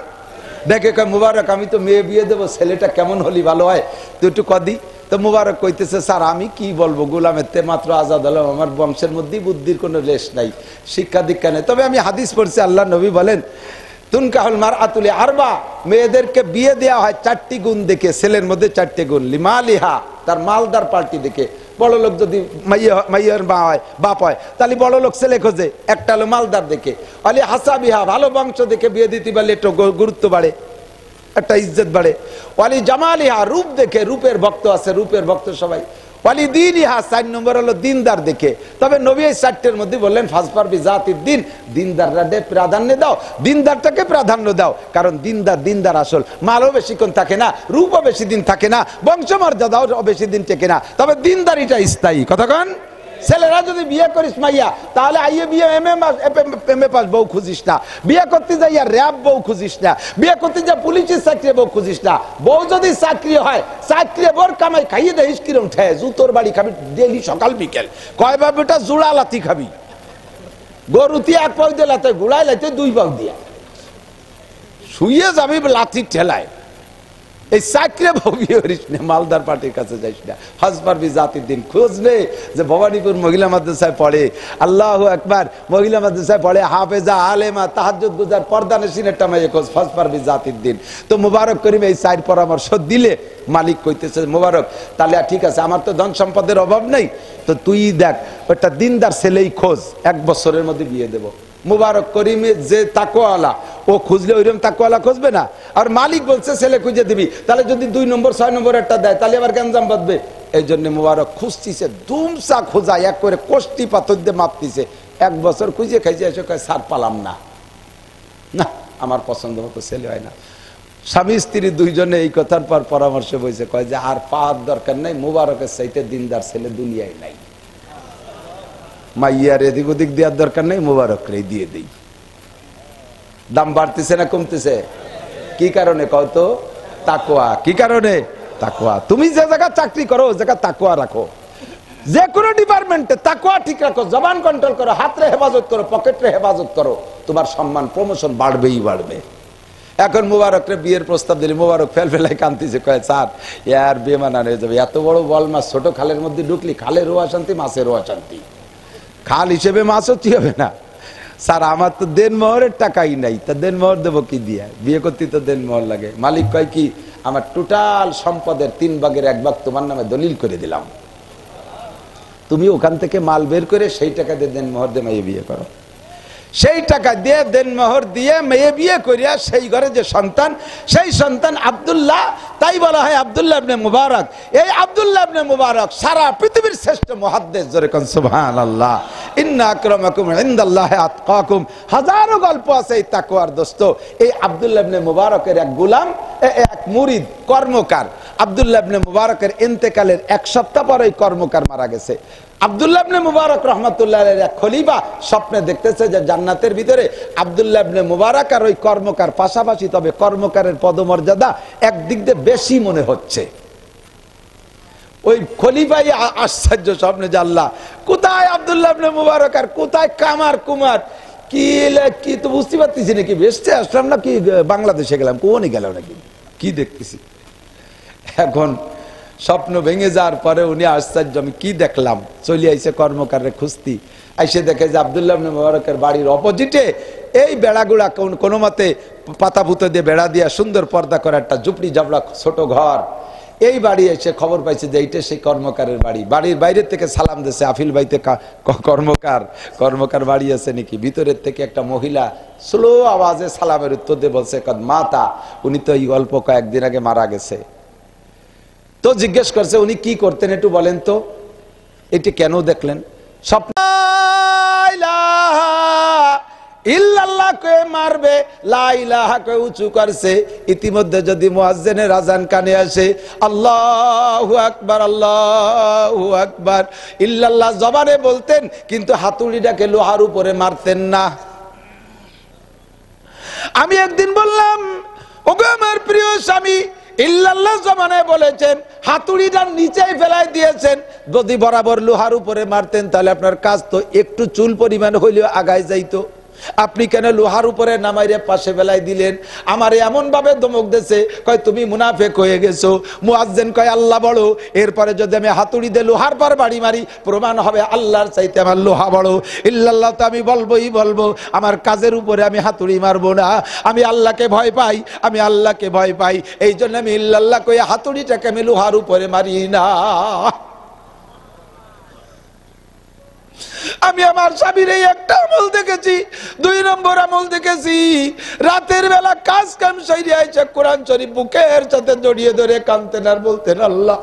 দেখে কয় মুবারক আমি তো মেয়ে বিয়ে দেবো, ছেলেটা কেমন হলি ভালো হয় তুই একটু কদি। তো মুবারক কইতেছে স্যার আমি কি বলবো, গোলামের তে মাত্র আজাদ হলাম, আমার বংশের মধ্যেই বুদ্ধির কোনো লেশ নাই, শিক্ষা দীক্ষা নেই। তবে আমি হাদিস পড়ছি, আল্লাহ নবী বলেন তুনকাহুল মারআতুলি আরবা, মেয়েদেরকে বিয়ে দেওয়া হয় 4টি গুণ দেখে, ছেলের মধ্যে 4টি গুণ। লিমালিহা, তার মালদার পার্টি দেখে। বড় লোক যদি মাইয়ার মা হয়, বাপ হয়, তাহলে বড় লোক ছেলে খোঁজে, একটা হলো মালদার দেখে। আলি হাসাবিহা, ভালো বংশ দেখে বিয়ে দিতে পারলে একটু গুরুত্ব বাড়ে, একটা ইজ্জত বাড়ে। ওয়ালি জামালিহা, রূপ দেখে, রূপের ভক্ত আছে, রূপের ভক্ত সবাই। ওয়ালি দিনহা, 4 নম্বর হলো দিনদার দেখে। তবে নবী এই 4টের মধ্যে বললেন ফাজফার বিজাতিদ দিন, দিনদাররা প্রাধান্য দাও, দিনদারটাকে প্রাধান্য দাও, কারণ দিনদার আসল। মালও বেশিক্ষণ থাকে না, রূপও বেশি দিন থাকে না, বংশমর্যাদাও বেশি দিন টেকে না, তবে দিনদারিটা স্থায়ী। কথা কন ছেলেরা যদি বিয়ে করিস মাইয়া, তাহলে আইয়ে বিয়ে এমএ পাস বউ খুঁজিস না, বিয়ে করতে যাইয়া র্যাব বউ খুঁজিস না, বিয়ে করতে যা পুলিশের চাকরি বউ খুঁজিস না। বউ যদি চাকরি হয়, চাকরি বোর কামাই খাইয়ে দেখিস কিরম ঠে, জুতোর বাড়ি খাবি ডেলি সকাল বিকেল, কয় বা বেটা জোড়া লাথি খাবি, গরুতি 1 পাউ দিয়ে লাতে, গুড়াই লাইতে 2 পাউ দিয়া শুয়ে যাবি লাথির ঠেলায়। এই চাকরি ভবি করিস না, মালদার পার্টির কাছে যাইস না। হজবার বি জাতির দিন, খোঁজ নে যে ভবানীপুর মহিলা মাদ্রাসায় পড়ে, আল্লাহু আকবার, মহিলা মাদ্রাসায় পড়ে, হাফেজা আলেমা তাহাজ্জুদ গুজার পর্দা নশীন একটা মেয়ে খোঁজ, হজবার বি জাতির দিন। তো মুবারক করিম এই 4 পরামর্শ দিলে মালিক কইতেছে মুবারক তাহলে ঠিক আছে, আমার তো ধন সম্পদের অভাব নেই, তো তুই দেখ একটা দিনদার ছেলেই খোঁজ, 1 বছরের মধ্যে বিয়ে দেবো। মুবারক করিমে যে তাকওয়ালা, ও খুঁজলে ওইরকম তাকওয়ালা খুঁজবে না। আর মালিক বলছে ছেলে খুঁজে দিবি, তাহলে যদি 2 নম্বর 6 নম্বর একটা দেয় তাহলে আবার গ্যাঞ্জাম বাঁধবে। এই জন্য মুবারক খুঁজতিছে, ধুমসা খোঁজা, এক করে কোষ্টি পাথর দিয়ে মাপতিছে। 1 বছর খুঁজে খাইছে, এসে কয় সার পালাম না, না আমার পছন্দ মতো ছেলে হয় না। স্বামী স্ত্রী 2 জনে এই কথার পর পরামর্শ বইছে, কয় যে আর পাওয়ার দরকার নাই, মুবারকের চাইতে দিনদার ছেলে দুনিয়ায় নাই, মাইয়ার এদিক ওদিক দেওয়ার দরকার নেই, মুবারক রে দিয়ে দিই। দাম বাড়তেছে না কমতেছে? কি কারণে কও তো? তাকওয়া। কি কারণে? তাকওয়া। তুমি যে জায়গা চাকরি করো ওই জায়গা তাকওয়া রাখো, যে কোনো ডিপার্টমেন্টে তাকওয়া ঠিক রাখো, জবান কন্ট্রোল করো, হাতরে হেফাজত করো, পকেটে হেফাজত করো, তোমার সম্মান প্রমোশন বাড়বেই বাড়বে। এখন মুবারকরে বিয়ের প্রস্তাব দিলে মুবারক ফেলফেলাই কান্দিছে, কয় স্যার ইয়ার বিয়ে মানানো হয়ে যাবে, এত বড় বল মাছ ছোট খালের মধ্যে ঢুকলি, খালেরও অশান্তি মাছেরও অশান্তি, খাল হিসেবে মাছও কি হবে না। স্যার আমার তো দেনমোহরের টাকাই নাই, তা দেনমোহর দেবো কি দিয়া, বিয়ে করতে তো দেনমোহর লাগে। মালিক কয় কি, আমার টোটাল সম্পদের 3 ভাগের 1 ভাগ তোমার নামে দলিল করে দিলাম, তুমি ওখান থেকে মাল বের করে সেই টাকা দিয়ে দেনমোহর দিয়ে মেয়ে বিয়ে করো। সেই টাকা দিয়ে দেনমোহর দিয়ে মেয়ে বিয়ে করিয়া সেই ঘরে যে সন্তান, সেই সন্তান আব্দুল্লাহ, তাই বলা হয় আব্দুল্লাহ ইবনে মুবারক। এই আব্দুল্লাহ ইবনে মুবারক সারা পৃথিবীর শ্রেষ্ঠ মুহাদ্দিস, জোরে কোন সুবহানাল্লাহ। ইন্না আকরামাকুম ইনদাল্লাহি আতকাকুম। হাজারো গল্প আছে এই তাকওয়ার দোস্ত। এই আব্দুল্লাহ ইবনে মুবারকের এক গোলাম, এক মুরিদ, কর্মকার, আব্দুল্লাহ ইবনে মুবারকের ইন্তেকালের 1 সপ্তাহ পরে কর্মকার মারা গেছে। আব্দুল্লাহ ইবনে মুবারক রাহমাতুল্লাহ আলাইহি এক খলিফা স্বপ্নে দেখতেছে যে জান্নাতের ভিতরে আব্দুল্লাহ ইবনে মুবারক আর ওই কর্মকার পাশাপাশি, তবে কর্মকারের পদমর্যাদা একদিক দিয়ে বেশি মনে হচ্ছে। ওই খলিফাই আশ্চর্য স্বপ্নে, যে আল্লাহ কোথায় আব্দুল্লাহ ইবনে মুবারক আর কোথায় কামার কুমার, কি তো বুঝতে পারতেছি নাকি বেসতে আসলাম না কি বাংলাদেশে গেলাম, কোনই গেল নাকি কি দেখতেছি। এখন স্বপ্ন ভেঙে যাওয়ার পরে উনি আশ্চর্য, আমি কি দেখলাম, চলে আইসে কর্মকারের খুঁজতি, আইসে দেখে যে আব্দুল্লাহ ইবনে মুবারকের বাড়ির অপোজিটে এই বেড়াগুলা কোনো মতে পাতা পুঁতে দিয়ে বেড়া দিয়া সুন্দর পর্দা করা একটা ঝুপড়ি ঝাপড়া ছোট ঘর। এই বাড়ি এসে খবর পাইছে যে এইটা সেই কর্মকারের বাড়ি। বাড়ির বাইরের থেকে সালাম দিয়েছে, আফিল বাইতে কর্মকার বাড়ি আছে নাকি। ভিতরের থেকে একটা মহিলা স্লো আওয়াজে সালামের উত্তর দিয়ে বলছে, মাতা, উনি তো এই অল্প কয়েকদিন আগে মারা গেছে। তো জিজ্ঞেস করছে উনি কি করতেন একটু বলেন তো, এটি কেন দেখলেন? স্বপ্ন ইল্লাল্লাহ কে মারবে, লা ইলাহা কে উঁচু করছে। ইতিমধ্যে যদি মুয়াজ্জিনের আযান কানে আসে, আল্লাহু আকবার আল্লাহু আকবার, ইল্লাল্লাহ জবানে বলতেন, কিন্তু হাতুড়িটাকে লোহার উপরে মারতেন না। আমি একদিন বললাম, ওগো আমার প্রিয় স্বামী, ইল্লাল্লাহ জবানে বলেছেন, হাতুড়িটা নিচেই ফেলাই দিয়েছেন, যদি বরাবর লোহার উপরে মারতেন তাহলে আপনার কাজ তো একটু চুল পরিমাণ হইলেও আগায় যাইতো। আপনি কেন লোহার উপরে নামাইরে পাশে ফেলাই দিলেন? আমার এমন ভাবে ধমক দিয়েছে, কয় তুমি মুনাফিক হয়ে গেছো। মুয়াজ্জিন কয় আল্লাহ বড়, এরপরে যদি আমি হাতুড়ি দিয়ে লোহার পর বাড়ি মারি, প্রমাণ হবে আল্লাহর চাইতে আমার লোহা বড়। ইল্লাল্লাহ তো আমি বলবোই বলবো, আমার কাজের উপরে আমি হাতুড়ি মারবো না। আমি আল্লাহকে ভয় পাই, আমি আল্লাহকে ভয় পাই, এই জন্য আমি ইল্লাল্লাহ কই হাতুড়িটাকে আমি লোহার উপরে মারি না। আমি আমার স্বামীর এই একটা আমল দেখেছি। 2 নম্বর আমল দেখেছি, রাতের বেলা কাজ কাম সাইরে আইসা কোরআন শরীফ বুকের সাথে জড়িয়ে ধরে কাঁদতেন আর বলতেন, আল্লাহ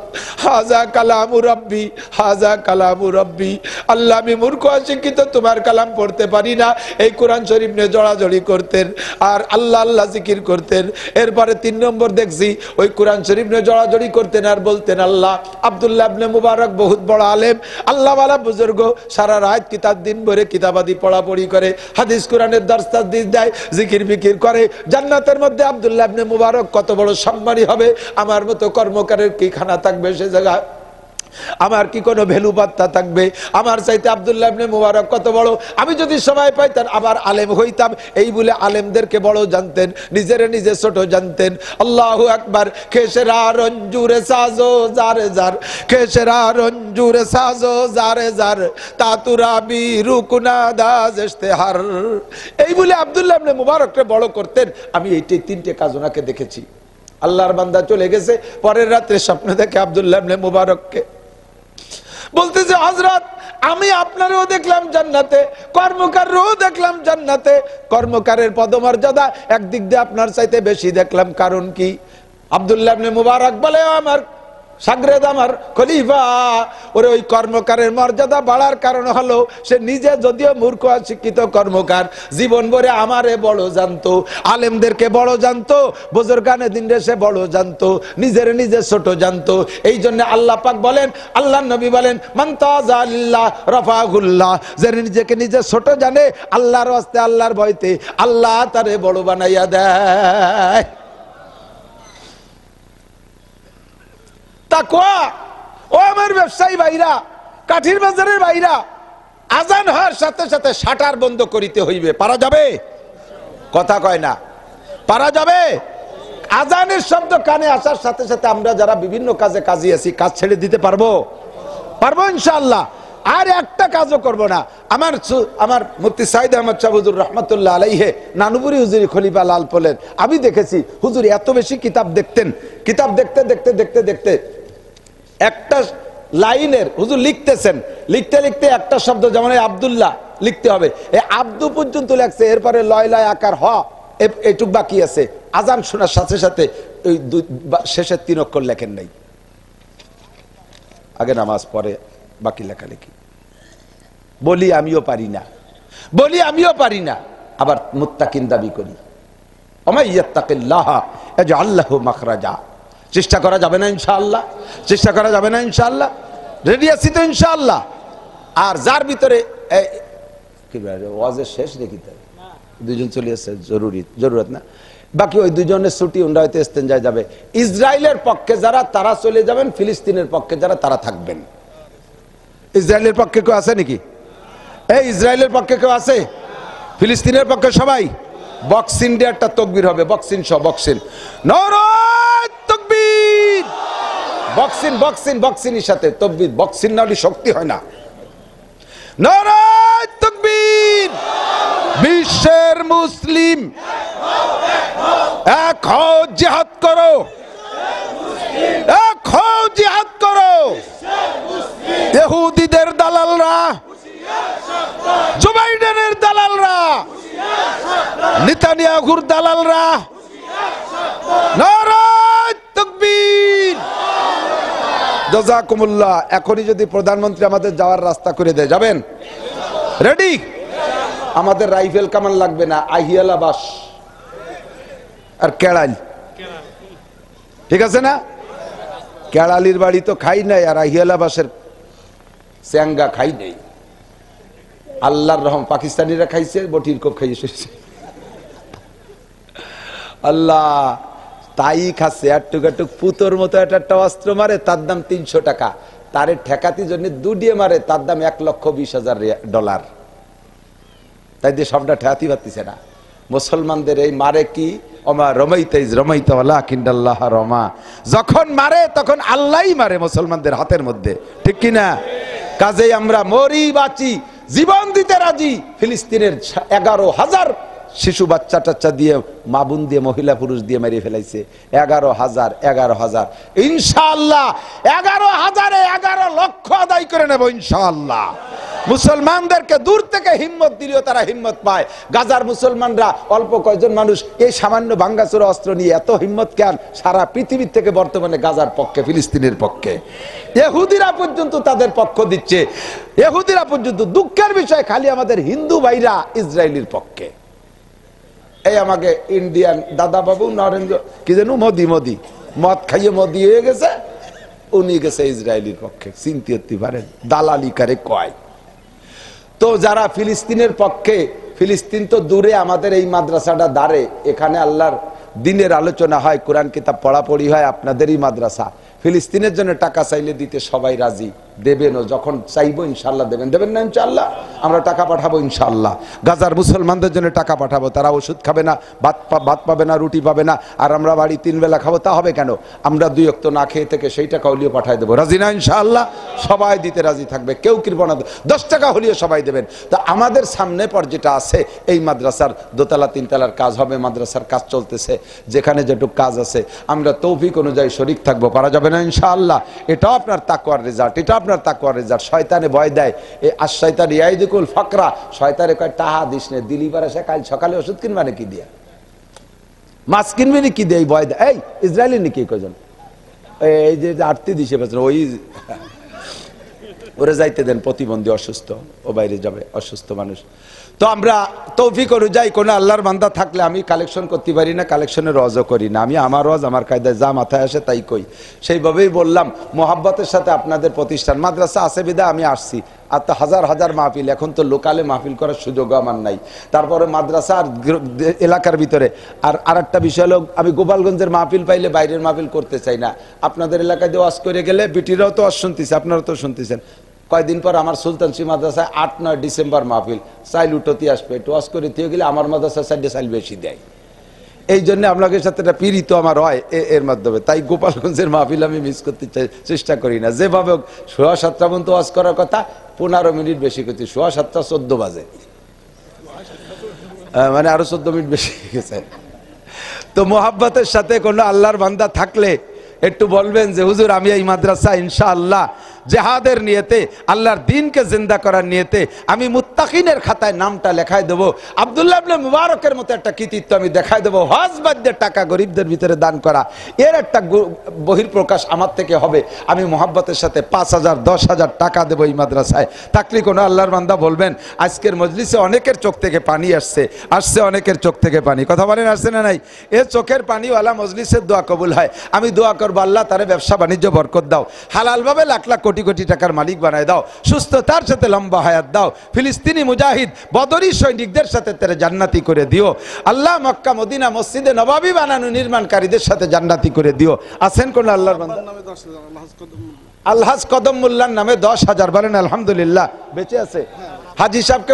হাজা কালামু রাব্বি, হাজা কালামু রাব্বি। আল্লাহ আমি মূর্খ অশিক্ষিত, তোমার কালাম পড়তে পারি না। এই কোরআন শরীফ নিয়ে জড়াজড়ি করতেন আর আল্লাহ আল্লাহ জিকির করতেন। এরপরে 3 নম্বর দেখছি, ওই কোরআন শরীফ নিয়ে জড়াজড়ি করতেন আর বলতেন, আল্লাহ আব্দুল্লাহ ইবনে মুবারক বহুত বড় আলেম, আল্লাহওয়ালা বুজুর্গ, সারা রাত কিতাব দিন ভরে কিতাবাদি পড়াপড়ি করে, হাদিস কোরআনের দর্স তাদরিস দেয়, জিকির বিকির করে। জান্নাতের মধ্যে আব্দুল্লাহ ইবনে মুবারক কত বড় সম্মানী হবে। আমার মতো কর্মকারের কি খানা থাকবে সে জায়গায়? আমার কি কোনো ভ্যালু বার্তা থাকবে? আমার চাইতে আব্দুল্লাহ ইবনে মুবারক কত বড়। আমি যদি সময় পাইতাম আবার আলেম হইতাম, এই বলে আলেমদেরকে বড় জানতেন, নিজেরে নিজে ছোট জানতেন। আল্লাহু আকবার। খেসরা রঞ্জুরে সাজো জারে জার, খেসরা রঞ্জুরে সাজো জারে জার, তাতুরাবি রুকুনা দাজ ইশতেহার, এই বলে আব্দুল্লাহ ইবনে মুবারককে বড় করতেন। আমি এই 3টে কাজ ওনাকে দেখেছি। আল্লাহর বান্দা চলে গেছে, পরের রাত্রে স্বপ্ন দেখে আব্দুল্লাহ ইবনে মুবারককে, বলতেছে, হযরত আমি আপনারও দেখলাম জান্নাতে, কর্মকারও দেখলাম জান্নাতে, কর্মকারের পদমর্যাদা একদিক দিয়ে আপনার চাইতে বেশি দেখলাম, কারণ কি? আব্দুল্লাহ ইবনে মুবারক বলে, আমার সাগরেদ, আমার খলিফা, ওরে ওই কর্মকারের মর্যাদা বাড়ার কারণ হলো সে নিজে যদিও মূর্খ শিক্ষিত কর্মকার, জীবন ভরে আমারে বড় জানতো, আলেমদেরকে বড় জানতো, বুজুর্গানে দিনে সে বড় জানতো, নিজের নিজে ছোট জানতো। এই জন্য আল্লাহ পাক বলেন, আল্লাহর নবী বলেন, মান তাযা লিল্লাহ রাফাহুল্লাহ, যে নিজেকে নিজে ছোট জানে, আল্লাহর ওয়াস্তে আল্লাহর ভয়তে আল্লাহ তারে বড় বানাইয়া দেয়। তাকওয়া। ও আমার ব্যবসায়ী ভাইরা, কাঠির বাজারের ভাইরা, আজান হওয়ার সাথে সাথে শাটার বন্ধ করিতে হইবে। পারা যাবে? কথা কয় না, পারা যাবে? আজানের শব্দ কানে আসার সাথে সাথে আমরা যারা বিভিন্ন কাজে কাজী আছি, কাজ ছেড়ে দিতে পারবো? পারবো ইনশাআল্লাহ। আর একটা কাজও করব না। আমার মুফতি সাইদ আহমদ শাহ হুজুর রহমতুল্লাহ আলাইহে নানুপুরি হুজুরি খলিফা লাল পোলের আমি দেখেছি, হুজুর এত বেশি কিতাব দেখতেন, কিতাব দেখতে দেখতে দেখতে দেখতে একটা লাইনের হুজুর লিখতেছেন, লিখতে লিখতে একটা শব্দ, যেমন আব্দুল্লাহ লিখতে হবে, এই আব্দু পর্যন্ত লেখছে, এরপরে লয় লয় আকার হ এটুক বাকি আছে। আজান শোনার সাথে সাথে ওই শেষের 3 অক্ষর লেখেন নাই, আগে নামাজ পড়ে বাকি লেখালেখি। বলি আমিও পারি না, বলি আমিও পারি না, আবার মুত্তাকিন দাবি করি। ওমাইয়াত্তাকিল্লাহ ইয়াজআল লাহু মাখরাজা। চেষ্টা করা যাবে না ইনশাআল্লাহ? চেষ্টা করা যাবে না ইনশাআল্লাহ? রেডি আছি তো ইনশাআল্লাহ? আর যার ভিতরে কি ওয়াজের শেষ দেখি তাই 2 জন চলে আসছে, জরুরত না, বাকি ওই 2 জনের ছুটি, ওরা হয়তো ইস্তেঞ্জায় যাবে। ইসরায়েলের পক্ষে যারা তারা চলে যাবেন, ফিলিস্তিনের পক্ষে যারা তারা থাকবেন। ইসরায়েলের পক্ষে কেউ আছে নাকি? এই ইসরায়েলের পক্ষে কেউ আছে? ফিলিস্তিনের পক্ষে সবাই? বক্সিং দিয়ে একটা তাকবীর হবে, বক্সিং সহ, বক্সিং, নারায়ে তাকবীর, বক্সিং বক্সিং বক্সিংয়ের সাথে তাকবীর, বক্সিং না হলে শক্তি হয় না। নারায়ে তাকবীর। বিশ্বের মুসলিম এক হও, জিহাদ করো, এক হও, জিহাদ করো। ইহুদিদের দালালরা, জো বাইডেনের দালালরা, নেতানিয়াহুর দালালরা, নারায়ে তাকবীর। জাযাকুমুল্লাহ। এখনই যদি প্রধানমন্ত্রী আমাদের যাওয়ার রাস্তা করে দেয়, যাবেন? রেডি? আমাদের রাইফেল কামান লাগবে না, আহিয়ালা বাস আর কেড়াল, ঠিক আছে না? কেড়ালির বাড়ি তো খাই নাই, আর আহিয়ালা বাসের স্যাঙ্গা খাই নাই। আল্লাহর রহম, পাকিস্তানিরা খাইছে, বটির কোপ খাইছে আল্লাহ, তাই খাচ্ছে। আর টুকাটুক পুতোর মতো একটা অস্ত্র মারে, তার দাম 300 টাকা। তারে ঠেকাতির জন্য দুডিয়ে মারে, তার দাম $1,20,000। তাই দিয়ে সবটা ঠেকাতে পারতেছে না। মুসলমানদের এই মারে কি, ওমা রমাইতা ইজ রমাইতা ওয়ালাকিন্নাল্লাহ রমা। যখন মারে তখন আল্লাহই মারে মুসলমানদের হাতের মধ্যে, ঠিক কি না? কাজেই আমরা মরি বাঁচি জীবন দিতে রাজি। ফিলিস্তিনের 11,000 শিশু বাচ্চা টাচ্চা দিয়ে, মা বোন দিয়ে, মহিলা পুরুষ দিয়ে মেরে ফেলাইছে। 11,000 ইনশাআল্লাহ 11,000-এ 11 লক্ষ আদায় করে নেব ইনশাআল্লাহ। মুসলমানদেরকে দূর থেকে হিম্মত দিলেও তারা হিম্মত পায়। গাজার মুসলমানরা অল্প কয়েকজন মানুষ এই সামান্য ভাঙ্গাচোরা অস্ত্র নিয়ে এত হিম্মত কেন? সারা পৃথিবীর থেকে বর্তমানে গাজার পক্ষে, ফিলিস্তিনের পক্ষে। ইহুদিরা পর্যন্ত তাদের পক্ষ দিচ্ছে। ইহুদিরা পর্যন্ত, দুঃখের বিষয় খালি আমাদের হিন্দু ভাইরা ইসরায়েলের পক্ষে। এই আমাকে ইন্ডিয়ান দাদা বাবু নরেন্দ্র কি যেন মোদি মদ খাইয়ে মোদি হয়ে গেছে, উনি গেছে ইসরায়েলের পক্ষে। চিন্তা করতে পারেন, দালালি করে কয়। তো যারা ফিলিস্তিনের পক্ষে, ফিলিস্তিন তো দূরে, আমাদের এই মাদ্রাসাটা দাঁড়ে, এখানে আল্লাহর দিনের আলোচনা হয়, কোরআন কিতাব পড়াপড়ি হয়, আপনাদেরই মাদ্রাসা। ফিলিস্তিনের জন্য টাকা চাইলে দিতে সবাই রাজি, দেবেনও, যখন চাইবো ইনশাল্লাহ দেবেন। দেবেন না ইনশাল্লাহ? আমরা টাকা পাঠাবো ইনশাল্লাহ। গাজার মুসলমানদের জন্য টাকা পাঠাবো, তারা ওষুধ খাবে না, ভাত পাবে না, রুটি পাবে না, আর আমরা বাড়ি 3 বেলা খাবো। তা হবে কেন? আমরা 2 ওয়াক্ত না খেয়ে থেকে সেই টাকা হলিও পাঠাই দেবো। রাজি না ইনশাআল্লাহ? সবাই দিতে রাজি থাকবে, কেউ কৃপণা 10 টাকা হলিও সবাই দেবেন। তা আমাদের সামনে পর যেটা আছে, এই মাদ্রাসার 2তলা 3 তলার কাজ হবে, মাদ্রাসার কাজ চলতেছে, যেখানে যেটুকু কাজ আছে আমরা তৌফিক অনুযায়ী শরীক থাকবো। পারা যাবে না ইনশাআল্লাহ? এটাও আপনার তাকওয়ার রেজাল্ট, এটা আপনার তাকওয়ার রেজাল্ট। শয়তানে ভয় দেয়, এই আশ-শাইতান ইয়াইদুকুল ফাকরা, শয়তানে কয় টাহা দিস নে, দিলি পারে সে কাল সকালে ওষুধ কিনবা নাকি দিয়া, মাছ কিনবে নাকি দিয়ে ভয় দেয়। এই ইসরায়েলি নাকি কজন, এই যে আরতি দিছে ওই ওরে যাইতে দেন, প্রতিবন্ধী, অসুস্থ, ও বাইরে যাবে, অসুস্থ মানুষ। তো আমরা তৌফিক অনুযায়ী কোনো আল্লাহর বান্দা থাকলে, আমি কালেকশন করতে পারি না, কালেকশনের রজও করি না, আমি আমার রজ আমার কায়দায় যা মাথায় আসে তাই কই। সেইভাবেই বললাম, মোহাব্বতের সাথে আপনাদের প্রতিষ্ঠান মাদ্রাসা আছে বিধায় আমি আসছি। আর তো হাজার মাহফিল, এখন তো লোকালে মাহফিল করার সুযোগ আমার নাই। তারপরে মাদ্রাসা আর এলাকার ভিতরে। আর আরেকটা বিষয় হলো, আমি গোপালগঞ্জের মাহফিল পাইলে বাইরের মাহফিল করতে চাই না। আপনাদের এলাকায় দিয়ে ওয়াজ করে গেলে বিটিরাও তো ওয়াজ শুনতেছে, আপনারা তো শুনতেছেন। কয়েকদিন পর আমার সুলতানশী মাদ্রাসায় 8-9 ডিসেম্বর মাহফিল, চাইল উঠতে আসবে, একটু ওয়াজ করে দিয়ে গেলে আমার মাদ্রাসার সাইডে চাইল বেশি দেয়। এই জন্য আপনাদের সাথে একটা পীড়িত আমার হয় এর মাধ্যমে। তাই গোপালগঞ্জের মাহফিল আমি মিস করতে চেষ্টা করি না। যেভাবে 7:15 পর্যন্ত ওয়াজ করার কথা, 15 মিনিট বেশি করছি, 7:14 বাজে, মানে আরো 14 মিনিট বেশি গেছে। তো মোহাব্বতের সাথে কোনো আল্লাহর বান্দা থাকলে একটু বলবেন যে হুজুর, আমি এই মাদ্রাসা ইনশাআল্লাহ জেহাদের নিয়তে, আল্লাহর দ্বীনকে জিন্দা করার নিয়তে আমি মুত্তাকিনের খাতায় নামটা লেখায় দেবো। আব্দুল্লাহ ইবনে মুবারকের মতো একটা কৃতিত্ব আমি দেখায় দেবো। হজ বাদ্যের টাকা গরিবদের ভিতরে দান করা, এর একটা বহির্প্রকাশ আমার থেকে হবে। আমি মোহাব্বতের সাথে 5,000 10,000 টাকা দেবো এই মাদ্রাসায়। তাকলি কোনো আল্লাহর বান্দা বলবেন, আজকের মজলিসে অনেকের চোখ থেকে পানি আসছে অনেকের চোখ থেকে পানি, কথা বলেন আসছে না নাই? এ চোখের পানিওয়ালা মজলিসের দোয়া কবুল হয়। আমি দোয়া করবো, আল্লাহ তারে ব্যবসা বাণিজ্য বরকত দাও, হালালভাবে লাখ লাখ কোটি কোটি টাকার মালিক বানায় দাও, সুস্থতার সাথে লম্বা হায়াত দাও। ফিলিস্তিনি মুজাহিদ বদরি সৈনিকদের সাথে তারা জান্নাতি করে দিও। আল্লাহ মক্কা মদিনা মসজিদে নবাবী বানানো নির্মাণকারীদের সাথে জান্নাতি করে দিও। আছেন কোন আল্লাহর বান্দা? আলহাজ কদম মোল্লার নামে 10,000, বলেন আলহামদুলিল্লাহ। বেঁচে আছে হাজী সাহেবকে